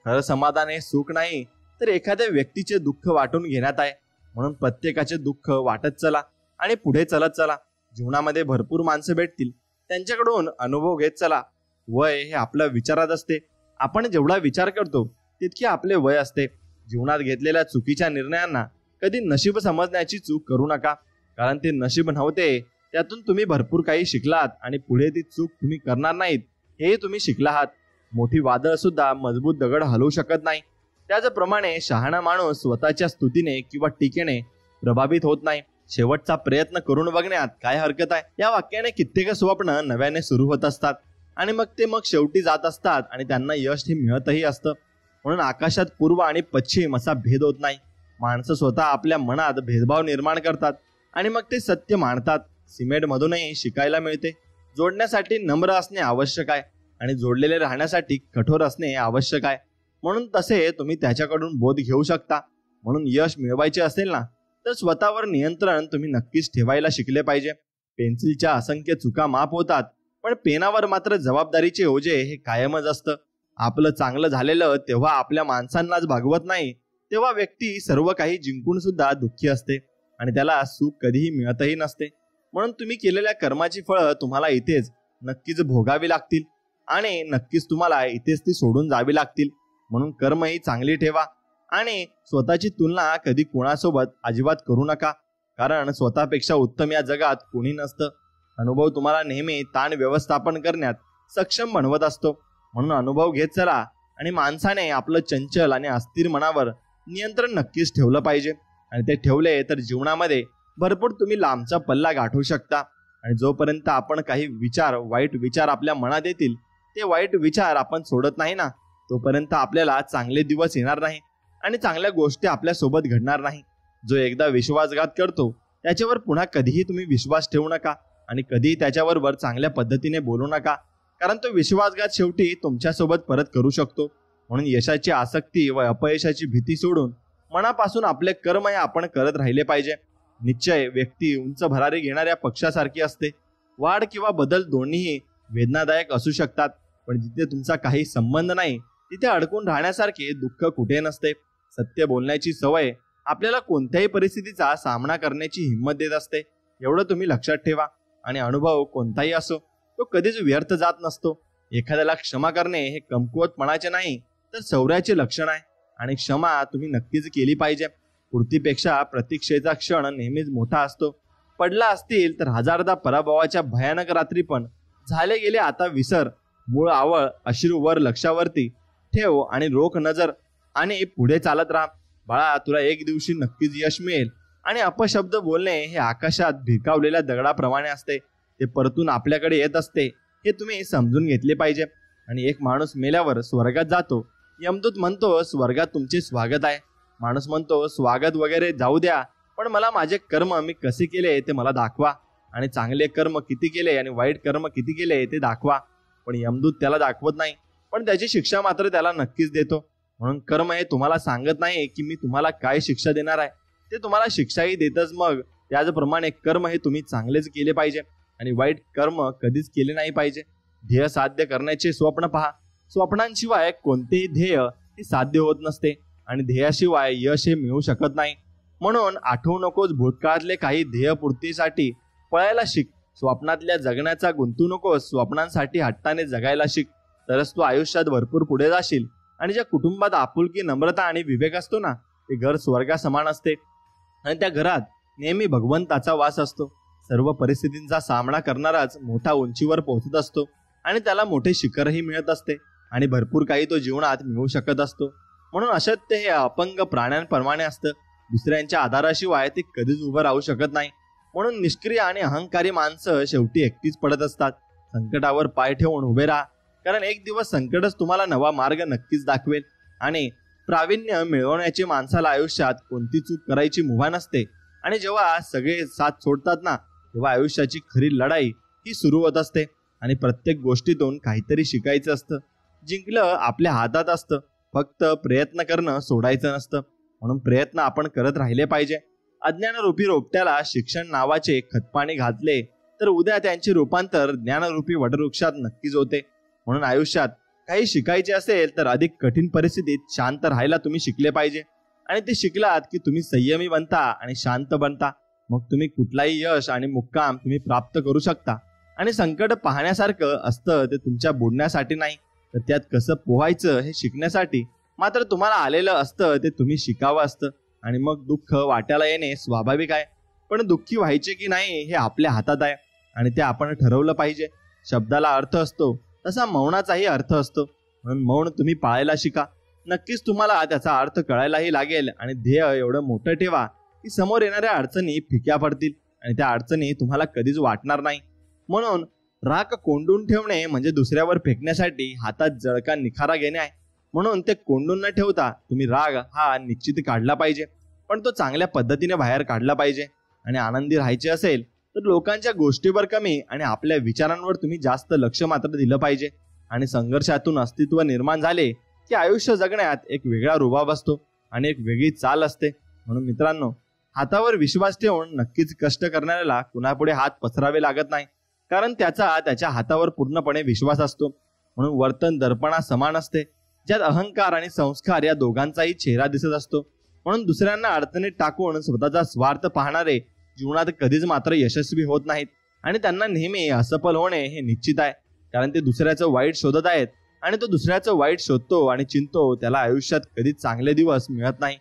खरं समाधान हे सुख नाही तर एखाद्या व्यक्तीचे दुःख वाटून घेण्यात आहे. म्हणून प्रत्येकाचे दुःख वाटत चला आणि पुढे चलत चला. जीवनामध्ये भरपूर माणसं भेटतील, त्यांच्याकडून अनुभव घेत चला. वय हे आपल्या विचारात असते. आपण जेवढा विचार करतो तितके आपले वय असते. जीवनात घेतलेल्या चुकीच्या निर्णयांना कधी नशीब समजण्याची चूक करू नका, कारण ते नशीब नव्हते. त्यातून तुम्ही भरपूर काही शिकलात आणि पुढे ती चूक तुम्ही करणार नाहीत हेही तुम्ही शिकला आहात. मोठी वादळ सुद्धा मजबूत दगड हलवू शकत नाही. त्याचप्रमाणे शहाणा माणूस स्वतःच्या स्तुतीने किंवा टीकेने प्रभावित होत नाही. शेवटचा प्रयत्न करून बघण्यात काय हरकत आहे. या वाक्याने कित्येक स्वप्न नव्याने सुरू होत असतात आणि मग शेवटी जात असतात आणि त्यांना यश हे मिळतही असतं. म्हणून आकाशात पूर्व आणि पश्चिम असा भेद होत नाही. माणसं स्वतः आपल्या मनात भेदभाव निर्माण करतात आणि मग ते सत्य मानतात. सिमेंटमधूनही शिकायला मिळते. जोडण्यासाठी नम्र असणे आवश्यक आहे आणि जोडलेले राहण्यासाठी कठोर असणे आवश्यक आहे. म्हणून तसे तुम्ही त्याच्याकडून बोध घेऊ शकता. म्हणून यश मिळवायचे असेल ना तर स्वतःवर नियंत्रण तुम्ही नक्कीच ठेवायला शिकले पाहिजे. पेन्सिलच्या असंख्य चुका माफ होतात, पण पेनावर मात्र जबाबदारीचे ओझे हे कायमच असतं. आपलं चांगलं झालेलं तेव्हा आपल्या माणसांनाच भागवत नाही, तेव्हा व्यक्ती सर्व काही जिंकून सुद्धा दुःखी असते आणि त्याला सुख कधीही मिळतही नसते. म्हणून तुम्ही केलेल्या कर्माची फळं तुम्हाला इथेच नक्कीच भोगावी लागतील आणि नक्कीच तुम्हाला इथेच ती सोडून जावी लागतील. म्हणून कर्म ही चांगली ठेवा आणि स्वतःची तुलना कधी कोणासोबत अजिबात करू नका, कारण स्वतःपेक्षा उत्तम या जगात कोणी नसतं. अनुभव तुम्हाला नेहमी ताण व्यवस्थापन करण्यात सक्षम बनवत असतो. म्हणून अनुभव घेत चला आणि माणसाने आपलं चंचल आणि अस्थिर मनावर नियंत्रण नक्कीच ठेवलं पाहिजे आणि ते ठेवले तर जीवनामध्ये भरपूर तुम्ही लांबचा पल्ला गाठू शकता. आणि जोपर्यंत आपण काही वाईट विचार आपल्या मनात येतील, ते वाईट विचार आपण सोडत नाही ना, तोपर्यंत आपल्याला चांगले दिवस येणार नाही आणि चांगल्या गोष्टी आपल्या सोबत घडणार नाही. जो एकदा विश्वासघात करतो त्याच्यावर पुन्हा कधीही तुम्ही विश्वास ठेवू नका आणि कधीही त्याच्याबरोबर चांगल्या पद्धतीने बोलू नका, कारण तो विश्वासघात शेवटी तुमच्यासोबत परत करू शकतो. म्हणून यशाची आसक्ती व अपयशाची भीती सोडून मनापासून आपले कर्म हे आपण करत राहिले पाहिजे. निश्चय व्यक्ती उंच भरारी घेणाऱ्या पक्षासारखी असते. वाढ किंवा बदल दोन्हीही वेदनादायक असू शकतात, पण जिथे तुमचा काही संबंध नाही तिथे अडकून राहण्यासारखे दुःख कुठे नसते. सत्य बोलण्याची सवय आपल्याला कोणत्याही परिस्थितीचा सामना करण्याची हिंमत देत असते, एवढं तुम्ही लक्षात ठेवा. आणि अनुभव कोणताही असो तो कधीच व्यर्थ जात नसतो. एखाद्याला क्षमा करणे हे कमकुवतपणाचे नाही तर शौर्याचे लक्षण आहे आणि क्षमा तुम्ही नक्कीच केली पाहिजे. पूर्तीपेक्षा प्रतीक्षेचा क्षण नेहमीच मोठा असतो. पडला असतील तर हजारदा पराभवाच्या भयानक रात्री पण झाले गेले आता विसर. मूळ आवळ अश्रू वर लक्षावरती ठेव आणि रोख नजर आणि पुढे चालत राहा. बाळा, तुला एक दिवशी नक्कीच यश मिळेल आणि अपशब्द बोलणे हे आकाशात भिरकावलेल्या दगडाप्रमाणे असते. ते परतून आपल्याकडे येत असते हे तुम्ही समजून घेतले पाहिजे. आणि एक माणूस मेल्यावर स्वर्गात जातो. यमदूत म्हणतो स्वर्गात तुमचे स्वागत आहे. माणूस म्हणतो स्वागत वगैरे जाऊ द्या, पण मला माझे कर्म मी कसे केले ते मला दाखवा आणि चांगले कर्म किती केले आणि वाईट कर्म किती केले ते दाखवा. पण यमदूत त्याला दाखवत नाही, पण त्याची शिक्षा मात्र त्याला नक्कीच देतो. म्हणून कर्म हे तुम्हाला सांगत नाही की मी तुम्हाला काय शिक्षा देणार आहे, ते तुम्हाला शिक्षाही देतच. मग त्याचप्रमाणे कर्म हे तुम्ही चांगलेच केले पाहिजे आणि वाईट कर्म कधीच केले नाही पाहिजे. ध्येय साध्य करण्याचे स्वप्न पहा. स्वप्नांशिवाय कोणतेही ध्येय हे साध्य होत नसते आणि ध्येयाशिवाय यश हे मिळू शकत नाही. म्हणून आठवू नकोस भूतकाळातले काही ध्येयपूर्तीसाठी पळायला शिक. स्वप्नातल्या जगण्याचा गुंतू नकोस. स्वप्नांसाठी हट्टाने जगायला शिक, तरच तू आयुष्यात भरपूर पुढे जाशील. आणि ज्या कुटुंबात आपुलकी, नम्रता आणि विवेक असतो ना, ते घर स्वर्गासमान असते आणि त्या घरात नेहमी भगवंताचा वास असतो. सर्व परिस्थितींचा सामना करणाराच मोठा उंचीवर पोहोचत असतो आणि त्याला मोठे शिखरही मिळत असते आणि भरपूर काही तो जीवनात मिळवू शकत असतो. म्हणून असत्य हे अपंग प्राण्यांप्रमाणे असतं. दुसऱ्यांच्या आधाराशिवाय ते कधीच उभं राहू शकत नाही. म्हणून निष्क्रिय आणि अहंकारी माणसं शेवटी एकटीच पडत असतात. संकटावर पाय ठेवून उभे राहा, कारण एक दिवस संकटच तुम्हाला नवा मार्ग नक्कीच दाखवेल. आणि प्रावीण्य मिळवण्याची माणसाला आयुष्यात कोणती चूक करायची मुभा नसते. आणि जेव्हा सगळे साथ सोडतात ना, तेव्हा आयुष्याची खरी लढाई ही सुरू होत असते. आणि प्रत्येक गोष्टीतून काहीतरी शिकायचं असतं. जिंकलं आपल्या हातात असतं, फक्त प्रयत्न करणं सोडायचं नसतं. म्हणून प्रयत्न आपण करत राहिले पाहिजे. अज्ञानरूपी रोपट्याला शिक्षण नावाचे खतपाणी घातले तर उद्या त्यांचे रूपांतर ज्ञानरूपी वटवृक्षात नक्कीच होते. म्हणून आयुष्यात काही शिकायचे असेल तर अधिक कठीण परिस्थितीत शांत राहायला तुम्ही शिकले पाहिजे. आणि ते शिकलात की तुम्ही संयमी बनता आणि शांत बनता. मग तुम्ही कुठलाही यश आणि मुक्काम तुम्ही प्राप्त करू शकता. आणि संकट पाहण्यासारखं असतं ते तुमच्या बुडण्यासाठी नाही, तर त्यात कसं पोहायचं हे शिकण्यासाठी. मात्र तुम्हाला आलेलं असतं ते तुम्ही शिकावं असतं. आणि मग दुःख वाट्याला येणे स्वाभाविक आहे, पण दुःखी व्हायचे की नाही हे आपल्या हातात आहे आणि ते आपण ठरवलं पाहिजे. शब्दाला अर्थ असतो तसा मौनाचाही अर्थ असतो. म्हणून मौन तुम्ही पाळायला शिका. नक्कीच तुम्हाला त्याचा अर्थ कळायलाही लागेल. आणि ध्येय एवढं मोठं ठेवा की समोर येणाऱ्या अडचणी फिक्या पडतील आणि त्या अडचणी तुम्हाला कधीच वाटणार नाही. म्हणून राख कोंडून ठेवणे म्हणजे दुसऱ्यावर फेकण्यासाठी हातात जळका निखारा घेणे आहे. म्हणून ते कोंडून न ठेवता तुम्ही राग हा निश्चित काढला पाहिजे, पण तो चांगल्या पद्धतीने बाहेर काढला पाहिजे. आणि आनंदी राहायचे असेल तर लोकांच्या गोष्टीवर कमी आणि आपल्या विचारांवर तुम्ही जास्त लक्ष मात्र दिलं पाहिजे. आणि संघर्षातून अस्तित्व निर्माण झाले की आयुष्य जगण्यात एक वेगळा रुबाब असतो आणि एक वेगळी चाल असते. म्हणून मित्रांनो, हातावर विश्वास ठेवून नक्कीच कष्ट करणाऱ्याला कुणापुढे हात पसरावे लागत नाही, कारण त्याच्या हातावर पूर्णपणे विश्वास असतो. म्हणून वर्तन दर्पणा समान असते, ज्यात अहंकार आणि संस्कार या दोघांचाही चेहरा दिसत असतो. म्हणून दुसऱ्यांना अडचणीत टाकून स्वतःचा स्वार्थ पाहणारे जीवनात कधीच मात्र यशस्वी होत नाहीत. आणि त्यांना नेहमी असफल होणे हे निश्चित आहे, कारण ते दुसऱ्याचं वाईट शोधत आहेत. आणि तो दुसऱ्याचं वाईट शोधतो आणि चिंतो, त्याला आयुष्यात कधीच चांगले दिवस मिळत नाही.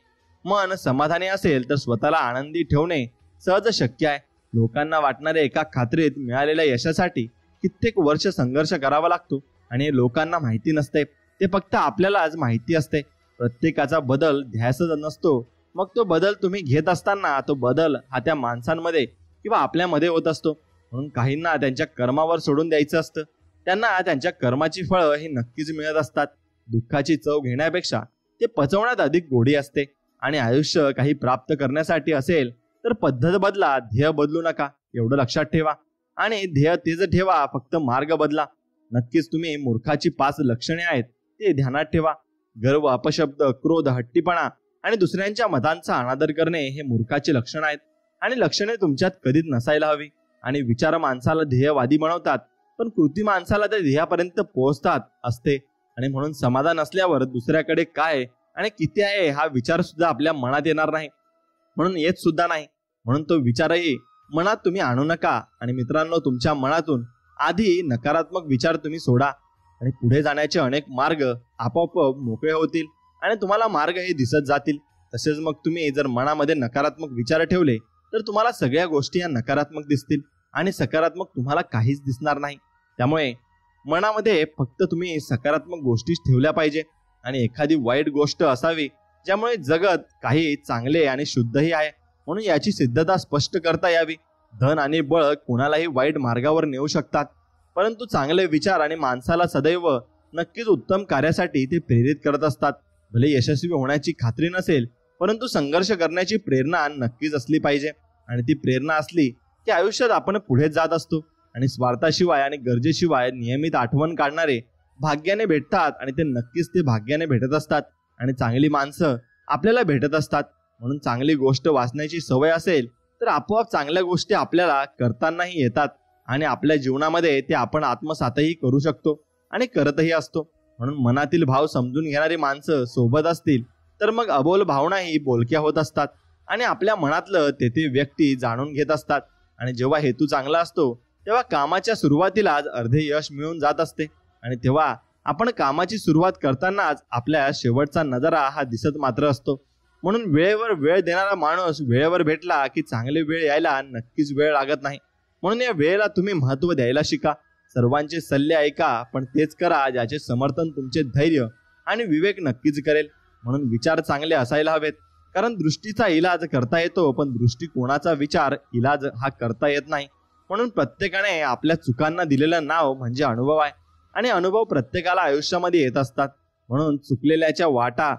मन समाधानी असेल तर स्वतःला आनंदी ठेवणे सहज शक्य आहे. लोकांना वाटणाऱ्या एका खात्रीत मिळालेल्या यशासाठी कित्येक वर्ष संघर्ष करावा लागतो आणि हे लोकांना माहिती नसते. ते फक्त आपल्यालाच माहिती असते. प्रत्येकाचा बदल ध्यासच नसतो. मग तो बदल तुम्ही घेत असताना तो बदल हा त्या माणसांमध्ये किंवा आपल्यामध्ये होत असतो. म्हणून काहींना त्यांच्या कर्मावर सोडून द्यायचं असतं. त्यांना त्यांच्या कर्माची फळं ही नक्कीच मिळत असतात. दुःखाची चव घेण्यापेक्षा ते पचवण्यात अधिक गोडी असते. आणि आयुष्य काही प्राप्त करण्यासाठी असेल तर पद्धत बदला, ध्येय बदलू नका, एवढं लक्षात ठेवा. आणि ध्येय तेच ठेवा, फक्त मार्ग बदला. नक्कीच तुम्ही मूर्खाची 5 लक्षणे आहेत ते ध्यानात ठेवा. गर्व, अपशब्द, क्रोध, हट्टीपणा आणि दुसऱ्यांच्या मतांचा अनादर करणे हे मूर्खाचे लक्षण आहेत. आणि लक्षणे तुमच्यात कधीच नसायला हवी. आणि विचार माणसाला ध्येयवादी बनवतात, पण कृती माणसाला त्या ध्येयापर्यंत पोहोचतात असते. आणि म्हणून समाधान असल्यावर दुसऱ्याकडे काय आणि किती आहे हा विचार सुद्धा आपल्या मनात येणार नाही, म्हणून येत सुद्धा नाही. म्हणून तो विचारही मनात तुम्ही आणू नका. आणि मित्रांनो, तुमच्या मनातून आधी नकारात्मक विचार तुम्ही सोडा आणि पुढे जाण्याचे अनेक मार्ग आपोआप मोकळे होतील आणि तुम्हाला मार्ग हे दिसत जातील. तसेच मग तुम्ही जर मनामध्ये नकारात्मक विचार ठेवले तर तुम्हाला सगळ्या गोष्टी या नकारात्मक दिसतील आणि सकारात्मक तुम्हाला काहीच दिसणार नाही. त्यामुळे मनामध्ये फक्त तुम्ही सकारात्मक गोष्टीच ठेवल्या पाहिजे आणि एखादी वाईट गोष्ट असावी ज्यामुळे जगत काही चांगले आणि शुद्धही आहे, म्हणून याची सिद्धता स्पष्ट करता यावी. धन आणि बळ कोणालाही वाईट मार्गावर नेऊ शकतात, परंतु चांगले विचार आणि माणसाला सदैव नक्कीच उत्तम कार्यासाठी ते प्रेरित करत असतात. भले यशस्वी होण्याची खात्री नसेल, परंतु संघर्ष करण्याची प्रेरणा नक्कीच असली पाहिजे. आणि ती प्रेरणा असली की आयुष्यात आपण पुढे जात असतो. आणि स्वार्थाशिवाय आणि गरजेशिवाय नियमित आठवण काढणारे भाग्याने भेटतात आणि ते नक्कीच ते भाग्याने भेटत असतात. आणि चांगली माणसं आपल्याला भेटत असतात. म्हणून चांगली गोष्ट वाचण्याची सवय असेल तर आपोआप चांगल्या गोष्टी आपल्याला करतानाही येतात आणि आपल्या जीवनामध्ये ते आपण आत्मसातही करू शकतो आणि करतही असतो. म्हणून मनातील भाव समजून घेणारी माणसं सोबत असतील तर मग अबोल भावनाही बोलक्या होत असतात आणि आपल्या मनातलं ते व्यक्ती जाणून घेत असतात. आणि जेव्हा हेतू चांगला असतो तेव्हा कामाच्या सुरुवातीलाच अर्धे यश मिळून जात असते. आणि तेव्हा आपण कामाची सुरुवात करतानाच आपल्या शेवटचा नजारा हा दिसत मात्र असतो. म्हणून वेळेवर वेळ देणारा माणूस वेळेवर भेटला की चांगले वेळ यायला नक्कीच वेळ लागत नाही. म्हणून या वेळेला तुम्ही महत्त्व द्यायला शिका. सर्वांचे सल्ले ऐका, पण तेच करा ज्याचे समर्थन तुमचे धैर्य आणि विवेक नक्कीच करेल. म्हणून विचार चांगले असायला हवेत, कारण दृष्टीचा इलाज करता येतो, पण दृष्टिकोनाचा विचार इलाज हा करता येत नाही. म्हणून प्रत्येकाने आपल्या चुकांना दिलेलं नाव म्हणजे अनुभव आहे, आणि अनुभव प्रत्येकाला आयुष्यामध्ये येत असतात. म्हणून चुकलेल्याच्या वाटा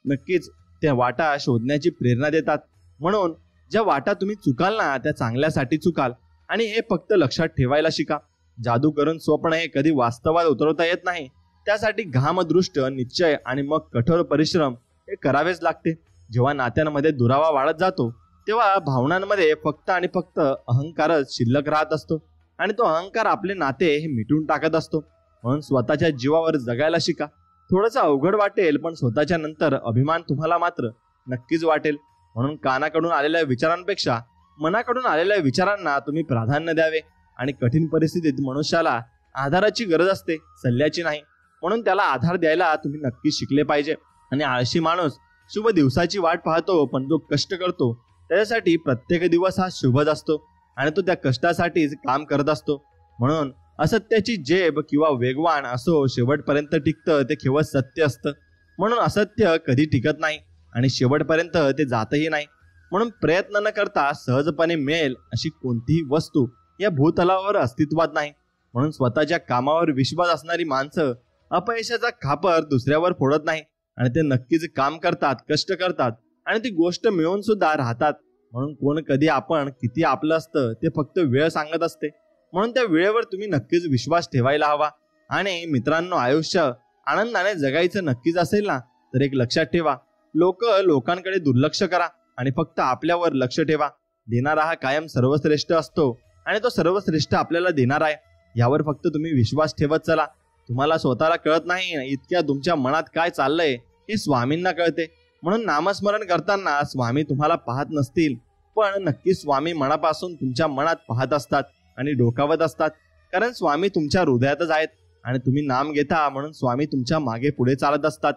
नक्कीच त्या वाटा शोधण्याची प्रेरणा देतात. म्हणून ज्या वाटा तुम्ही चुकाल ना, त्या चांगल्यासाठी चुकाल, आणि हे फक्त लक्षात ठेवायला शिका. जादू करून स्वप्न हे कधी वास्तवात उतरवता येत नाही. त्यासाठी घामदृष्ट निश्चय आणि मग कठोर परिश्रम हे करावेच लागते. जेव्हा नात्यांमध्ये दुरावा वाढत जातो, तेव्हा भावनांमध्ये फक्त आणि फक्त अहंकारच शिल्लक राहत असतो, आणि तो अहंकार आपले नाते हे मिटून टाकत असतो. म्हणून स्वतःच्या जीवावर जगायला शिका. थोडंसं अवघड वाटेल, पण स्वतःच्या नंतर अभिमान तुम्हाला मात्र नक्कीच वाटेल. म्हणून कानाकडून आलेल्या विचारांपेक्षा मनाकडून आलेल्या विचारांना तुम्ही प्राधान्य द्यावे. आणि कठीण परिस्थितीत मनुष्याला आधाराची गरज असते, सल्ल्याची नाही. म्हणून त्याला आधार द्यायला तुम्ही नक्कीच शिकले पाहिजे. आणि आळशी माणूस शुभ दिवसाची वाट पाहतो, पण जो कष्ट करतो त्याच्यासाठी प्रत्येक दिवस हा शुभच असतो, आणि तो त्या कष्टासाठीच काम करत असतो. म्हणून असत्याची जेब किंवा वेगवान असो, शेवटपर्यंत टिकतं ते केवळ सत्य असतं. म्हणून असत्य कधी टिकत नाही, आणि शेवटपर्यंत ते जातही नाही. म्हणून प्रयत्न न करता सहजपणे मिळेल अशी कोणतीही वस्तू या भूतलावर अस्तित्वात नाही. म्हणून स्वतःच्या कामावर विश्वास असणारी माणसं अपयशाचा खापर दुसऱ्यावर फोडत नाही, आणि ते नक्कीच काम करतात, कष्ट करतात, आणि ती गोष्ट मिळवून सुद्धा राहतात. म्हणून कोण कधी आपण किती आपलं असतं ते फक्त वेळ सांगत असते. म्हणून त्या वेळेवर तुम्ही नक्कीच विश्वास ठेवायला हवा. आणि मित्रांनो, आयुष्य आनंदाने जगायचं नक्कीच असेल ना, तर एक लक्षात ठेवा, लोकांकडे दुर्लक्ष करा आणि फक्त आपल्यावर लक्ष ठेवा. देणारा हा कायम सर्वश्रेष्ठ असतो, आणि तो सर्वश्रेष्ठ आपल्याला देणार आहे. यावर फक्त तुम्ही विश्वास ठेवत चला. तुम्हाला स्वतःला कळत नाही इतक्या तुमच्या मनात काय चाललंय हे स्वामींना कळते. म्हणून नामस्मरण करताना स्वामी तुम्हाला पाहत नसतील, पण नक्की स्वामी मनापासून तुमच्या मनात पाहत असतात आणि डोकावत असतात. कारण स्वामी तुमच्या हृदयातच आहेत, आणि तुम्ही नाम घेता म्हणून स्वामी तुमच्या मागे पुढे चालत असतात.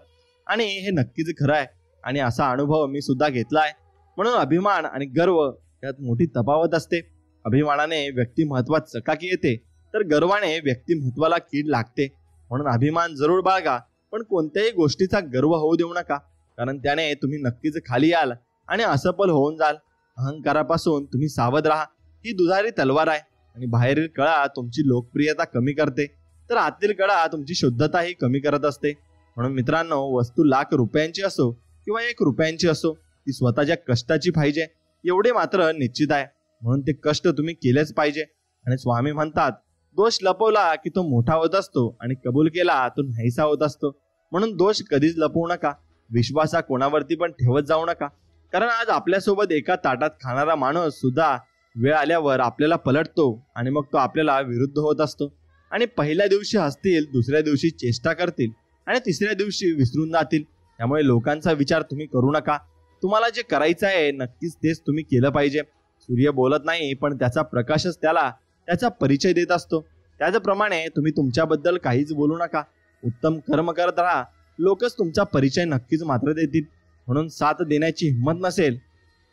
आणि हे नक्कीच खरं आहे, आणि असा अनुभव मी सुद्धा घेतला आहे. म्हणून अभिमान आणि गर्व यात मोठी तफावत असते. अभिमानाने व्यक्तिमत्वात चकाकी येते, तर गर्वाने व्यक्तिमत्वाला कीड लागते. म्हणून अभिमान जरूर बाळगा, पण कोणत्याही गोष्टीचा गर्व होऊ देऊ नका, कारण त्याने तुम्ही नक्कीच खाली याल आणि असफल होऊन जाल. अहंकारापासून तुम्ही सावध राहा. ही दुधारी तलवार आहे, आणि बाहेरील कळा तुमची लोकप्रियता कमी करते, तर आतील कळा तुमची शुद्धताही कमी करत असते. म्हणून मित्रांनो, वस्तू लाख रुपयांची असो किंवा 1 रुपयांची असो, ती स्वतःच्या कष्टाची पाहिजे एवढे मात्र निश्चित आहे. म्हणून ते कष्ट तुम्ही केलेच पाहिजे. आणि स्वामी म्हणतात, दोष लपवला की तो मोठा होत असतो, आणि कबूल केला तो नाहीसा होत असतो. म्हणून दोष कधीच लपवू नका. विश्वास हा कोणावरती पण ठेवत जाऊ नका, कारण आज आपल्यासोबत एका ताटात खाणारा माणूस सुद्धा वेळ आल्यावर आपल्याला पलटतो, आणि मग तो आपल्याला विरुद्ध होत असतो. आणि पहिल्या दिवशी हसतील, दुसऱ्या दिवशी चेष्टा करतील, आणि तिसऱ्या दिवशी विसरून जातील. त्यामुळे लोकांचा विचार तुम्ही करू नका. तुम्हाला जे करायचं आहे नक्कीच तेच तुम्ही केलं पाहिजे. सूर्य बोलत नाही, पण त्याचा प्रकाशच त्याला त्याचा परिचय देत असतो. त्याचप्रमाणे तुम्ही तुमच्याबद्दल काहीच बोलू नका. उत्तम कर्म करत राहा. लोकच तुमचा परिचय नक्कीच मात्र देतील. म्हणून साथ देण्याची हिंमत नसेल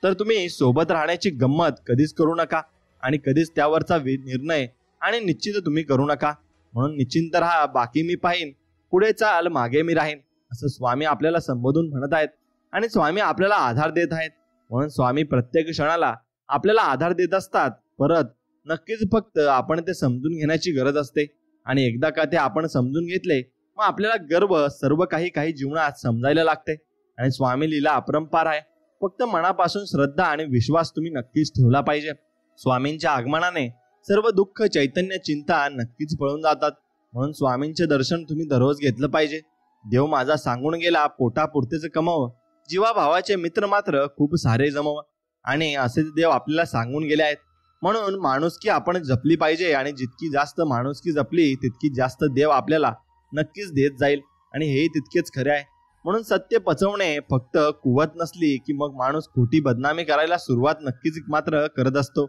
तर तुम्ही सोबत राहण्याची गंमत कधीच करू नका, आणि कधीच त्यावरचा निर्णय आणि निश्चित तुम्ही करू नका. म्हणून निश्चिंत राहा. बाकी मी पाहीन, पुढे चाल, मागे मी राहीन, असं स्वामी आपल्याला संबोधून म्हणत आहेत, आणि स्वामी आपल्याला आधार देत आहेत. म्हणून स्वामी प्रत्येक क्षणाला आपल्याला आधार देत असतात. परत नक्कीच फक्त आपण ते समजून घेण्याची गरज असते. आणि एकदा का ते आपण समजून घेतले, मग आपल्याला गर्व सर्व काही जीवनात समजायला लागते. आणि स्वामी लीला अपरंपार आहे. फक्त मनापासून श्रद्धा आणि विश्वास तुम्ही नक्कीच ठेवला पाहिजे. स्वामींच्या आगमनाने सर्व दुःख, चैतन्य, चिंता नक्कीच पळून जातात. म्हणून स्वामींचे दर्शन तुम्ही दररोज घेतलं पाहिजे. देव माझा सांगून गेला, पोटापुरतेच कमव, जीवाभावाचे मित्र मात्र खूप सारे जमव. आणि असेच देव आपल्याला सांगून गेले आहेत. म्हणून माणुसकी आपण जपली पाहिजे, आणि जितकी जास्त माणुसकी जपली तितकी जास्त देव आपल्याला नक्कीच देत जाईल. आणि हेही तितकेच खरे आहे. म्हणून सत्य पचवणे फक्त कुवत नसली की मग माणूस खोटी बदनामी करायला सुरुवात नक्कीच मात्र करत असतो.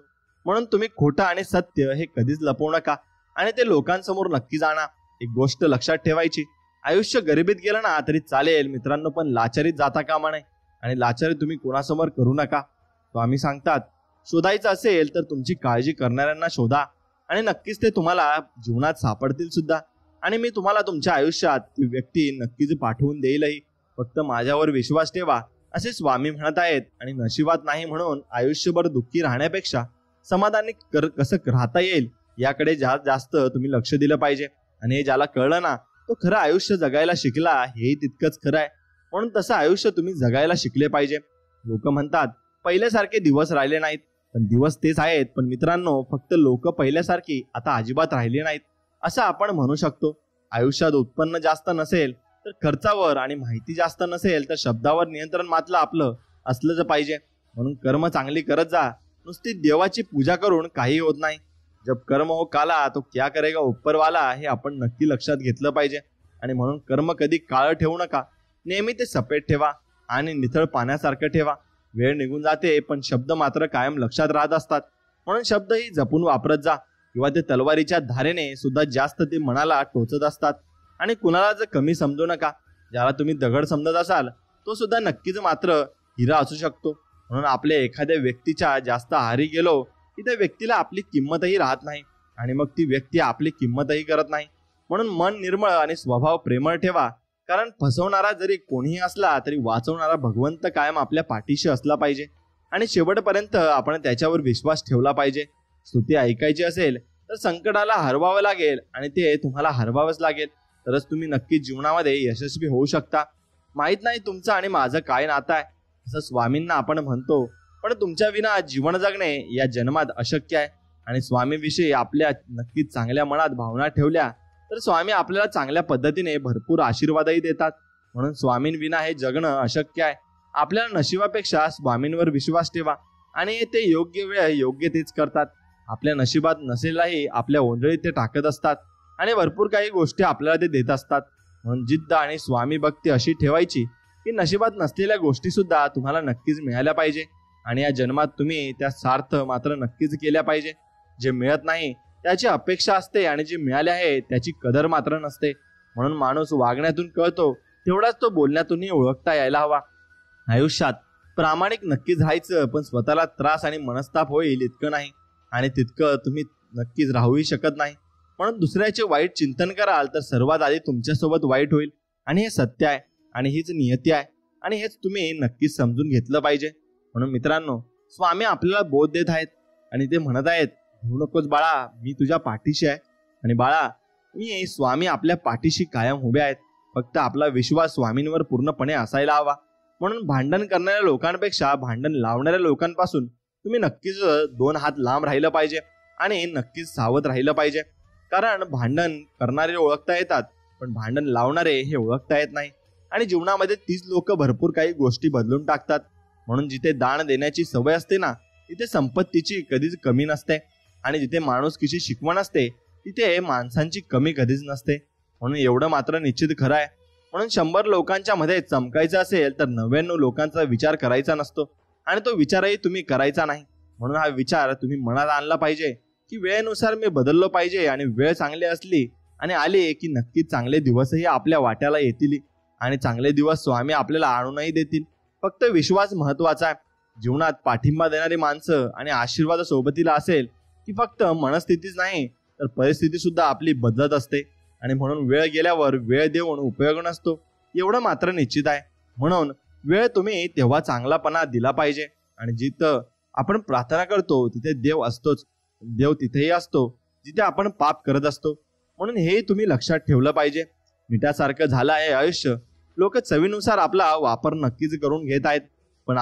म्हणून तुम्ही खोटं आणि सत्य हे कधीच लपवू नका, आणि ते लोकांसमोर नक्की आणा. एक गोष्ट लक्षात ठेवायची, आयुष्य गरिबीत गेलं ना तरी चालेल मित्रांनो, पण लाचारीत जाता कामा नये, आणि लाचारी तुम्ही कोणासमोर करू नका. स्वामी सांगतात, शोधायचं असेल तर तुमची काळजी करणाऱ्यांना शोधा, आणि नक्कीच ते तुम्हाला जीवनात सापडतील सुद्धा. आणि मी तुम्हाला तुमच्या आयुष्यात ती व्यक्ती नक्कीच पाठवून देईलही. फक्त माझ्यावर विश्वास ठेवा, असे स्वामी म्हणत आहेत. आणि नशिबात नाही म्हणून आयुष्यभर दुःखी राहण्यापेक्षा समाधानी कसं राहता येईल याकडे जास्त तुम्ही लक्ष दिलं पाहिजे. आणि हे ज्याला कळलं ना तो खरं आयुष्य जगायला शिकला, हेही तितकंच खरं आहे. म्हणून तसं आयुष्य तुम्ही जगायला शिकले पाहिजे. लोक म्हणतात पहिल्यासारखे दिवस राहिले नाहीत, पण दिवस तेच आहेत. पण मित्रांनो, फक्त लोक पहिल्यासारखी आता अजिबात राहिली नाहीत असं आपण म्हणू शकतो. आयुष्यात उत्पन्न जास्त नसेल तर खर्चावर, आणि माहिती जास्त नसेल तर शब्दावर नियंत्रण मात्र आपलं असलंच पाहिजे. म्हणून कर्म चांगली करत जा. नुसती देवाची पूजा करून काही होत नाही. जब कर्म हो काला तो क्या करेगा उपरवाला, हे आपण नक्की लक्षात घेतलं पाहिजे. आणि म्हणून कर्म कधी काळं ठेवू नका. नेहमी ते सफेद ठेवा आणि नितळ पाण्यासारखं ठेवा. वेळ निघून जाते पण शब्द मात्र कायम लक्षात राहत असतात. म्हणून शब्दही जपून वापरत जा. किंवा ते तलवारीच्या धारेने सुद्धा जास्त ते मनाला टोचत असतात. आणि कुणाला जर कमी समजू नका. ज्याला तुम्ही दगड समजत असाल तो सुद्धा नक्कीच मात्र हिरा असू शकतो. म्हणून आपल्या एखाद्या व्यक्तीच्या जास्त आहारी गेलो की त्या व्यक्तीला आपली किंमतही राहत नाही, आणि मग ती व्यक्ती आपली किंमतही करत नाही. म्हणून मन निर्मळ आणि स्वभाव प्रेमळ ठेवा. कारण फसवणारा जरी कोणीही असला तरी वाचवणारा भगवंत कायम आपल्या पाठीशी असला पाहिजे. आणि शेवटपर्यंत आपण त्याच्यावर विश्वास ठेवला पाहिजे. स्तुती ऐकायची असेल तर संकटाला हरवावं लागेल, आणि ते तुम्हाला हरवावंच लागेल. तरच तुम्ही नक्की जीवनामध्ये यशस्वी होऊ शकता. माहित नाही तुमचं आणि माझं काय नातं आहे असं स्वामींना आपण म्हणतो, पण तुमच्या विना जीवन जगणे या जन्मात अशक्य आहे. आणि स्वामीविषयी आपल्या नक्कीच चांगल्या मनात भावना ठेवल्या तर स्वामी आपल्याला चांगल्या पद्धतीने भरपूर आशीर्वादही देतात. म्हणून स्वामींविना हे जगणं अशक्य आहे. आपल्याला नशिबापेक्षा स्वामींवर विश्वास ठेवा, आणि ते योग्य वेळ योग्य तेच करतात. आपल्या नशिबात नसेलही आपल्या ओंजळीत ते टाकत असतात, आणि भरपूर काही गोष्टी आपल्याला ते देत असतात. म्हणून जिद्द आणि स्वामी भक्ती अशी ठेवायची की नशिबात नसलेल्या गोष्टी सुद्धा तुम्हाला नक्कीच मिळाल्या पाहिजे. आणि या जन्मात तुम्ही त्या सार्थ मात्र नक्कीच केल्या पाहिजे. जे मिळत नाही त्याची अपेक्षा असते, आणि जे मिळाले आहे त्याची कदर मात्र नसते. म्हणून माणूस वागण्यातून कळतो तेवढाच तो बोलण्यातूनही ओळखता यायला हवा. आयुष्यात प्रामाणिक नक्कीच राहायचं, पण स्वतःला त्रास आणि मनस्ताप होईल इतकं नाही, आणि तितकं तुम्ही नक्कीच राहूही शकत नाही. म्हणून दुसऱ्याचे वाईट चिंतन कराल तर सर्वात आधी तुमच्यासोबत वाईट होईल. आणि हे सत्य आहे, आणि हीच नियती आहे, आणि हेच तुम्ही नक्कीच समजून घेतलं पाहिजे. म्हणून मित्रांनो, स्वामी आपल्याला बोध देत आहेत, आणि ते म्हणत आहेत भिवू नकोस बाळा, मी तुझ्या पाठीशी आहे. आणि बाळा, मी स्वामी आपल्या पाठीशी कायम उभे आहेत. फक्त आपला विश्वास स्वामींवर पूर्णपणे असायला हवा. म्हणून भांडण करणाऱ्या लोकांपेक्षा भांडण लावणाऱ्या लोकांपासून तुम्ही नक्कीच 2 हात लांब राहिलं पाहिजे, आणि नक्कीच सावध राहिलं पाहिजे. कारण भांडण करणारे ओळखता येतात, पण भांडण लावणारे हे ओळखता येत नाही. आणि जीवनामध्ये तीच लोक भरपूर काही गोष्टी बदलून टाकतात. म्हणून जिथे दान देण्याची सवय असते ना तिथे संपत्तीची कधीच कमी नसते, आणि जिथे माणुसकीची शिकवण असते तिथे माणसांची कमी कधीच नसते. म्हणून एवढं मात्र निश्चित खरं आहे. म्हणून 100 लोकांच्या मध्ये चमकायचं असेल तर 99 लोकांचा विचार करायचा नसतो, आणि तो विचारही तुम्ही करायचा नाही. म्हणून हा विचार तुम्ही मनात आणला पाहिजे की वेळेनुसार मी बदललो पाहिजे, आणि वेळ चांगली असली आणि आली की नक्कीच चांगले दिवसही आपल्या वाट्याला येतील, आणि चांगले दिवस स्वामी आपल्याला आणूनही देतील. फक्त विश्वास महत्वाचा आहे. जीवनात पाठिंबा देणारी माणसं आणि आशीर्वाद सोबतीला असेल की फक्त मनस्थितीच नाही तर परिस्थिती सुद्धा आपली बदलत असते. आणि म्हणून वेळ गेल्यावर वेळ देऊन उपयोग नसतो, एवढं मात्र निश्चित आहे. म्हणून वेळ तुम्ही तेव्हा चांगलापणा दिला पाहिजे. आणि जिथं आपण प्रार्थना करतो तिथे देव असतोच, देव तिथेही असतो जिथे आपण पाप करत असतो. म्हणून हे तुम्ही लक्षात ठेवलं पाहिजे. मिठासारखं झालं आहे आयुष्य. लोक चवीनुसार आपला वापर नक्कीच करून घेत आहेत, पण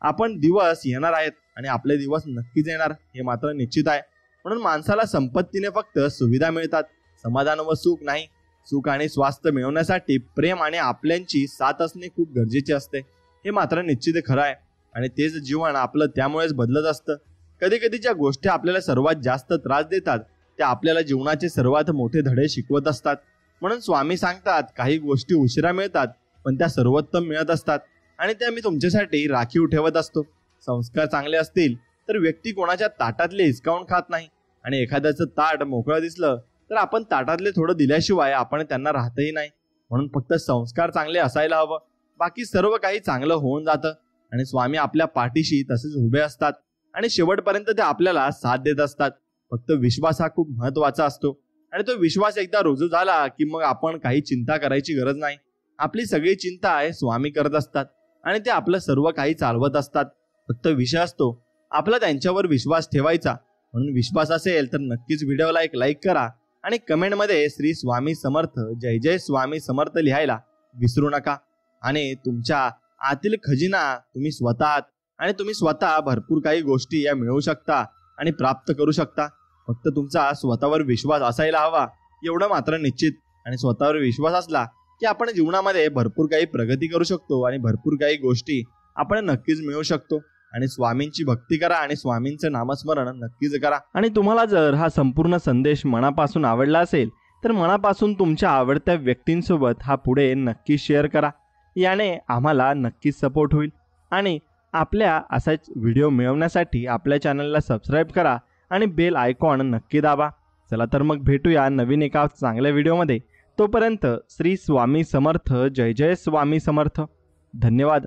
आपण दिवस येणार आहेत, आणि आपले दिवस नक्कीच येणार हे मात्र निश्चित आहे. म्हणून माणसाला संपत्तीने फक्त सुविधा मिळतात, समाधान व सुख नाही. सुख आणि स्वास्थ्य मिळवण्यासाठी प्रेम आणि आपल्यांची साथ असणे खूप गरजेचे असते, हे मात्र निश्चित खरं आहे. आणि तेच जीवन आपलं त्यामुळेच बदलत असतं. कधी कधी ज्या गोष्टी आपल्याला सर्वात जास्त त्रास देतात त्या आपल्याला जीवनाचे सर्वात मोठे धडे शिकवत असतात. म्हणून स्वामी सांगतात काही गोष्टी उशिरा मिळतात पण त्या सर्वोत्तम मिळत असतात, आणि त्या मी तुमच्यासाठी राखीव ठेवत असतो. संस्कार चांगले असतील तर व्यक्ती कोणाच्या ताटातले हिसकावून खात नाही, आणि एखाद्याचं ताट मोकळं दिसलं तर आपण ताटातले थोडं दिल्याशिवाय आपण त्यांना राहतही नाही. म्हणून फक्त संस्कार चांगले असायला हवं, बाकी सर्व काही चांगलं होऊन जातं. आणि स्वामी आपल्या पाठीशी तसेच उभे असतात, आणि शेवटपर्यंत ते आपल्याला साथ देत असतात. फक्त विश्वास हा खूप महत्वाचा असतो, आणि तो विश्वास एकदा रुजू झाला की मग आपण काही चिंता करायची गरज नाही. आपली सगळी चिंता आहे स्वामी करत असतात. आणि ते आपलं सर्व काही चालवत असतात. फक्त विषय असतो आपला त्यांच्यावर विश्वास ठेवायचा. म्हणून विश्वास असेल तर नक्कीच व्हिडिओला एक लाईक करा आणि कमेंटमध्ये श्री स्वामी समर्थ जय जय स्वामी समर्थ लिहायला विसरू नका. आणि तुमच्या आतील खजिना तुम्ही स्वतः भरपूर काही गोष्टी या मिळवू शकता आणि प्राप्त करू शकता. फक्त तुमचा स्वतःवर विश्वास असायला हवा, एवढं मात्र निश्चित. आणि स्वतःवर विश्वास असला की आपण जीवनामध्ये भरपूर काही प्रगती करू शकतो आणि भरपूर काही गोष्टी आपण नक्कीच मिळवू शकतो. आणि स्वामींची भक्ती करा आणि स्वामींचं नामस्मरण नक्कीच करा. आणि तुम्हाला जर हा संपूर्ण संदेश मनापासून आवडला असेल तर मनापासून तुमच्या आवडत्या व्यक्तींसोबत हा पुढे नक्की शेअर करा. याने आम्हाला नक्कीच सपोर्ट होईल. आणि आपल्या असाच व्हिडिओ मिळवण्यासाठी आपल्या चॅनलला सबस्क्राईब करा आणि बेल आयकॉन नक्की दाबा. चला तर मग भेटूया नवीन एका चांगल्या व्हिडिओमध्ये. तोपर्यंत श्री स्वामी समर्थ जय जय स्वामी समर्थ. धन्यवाद.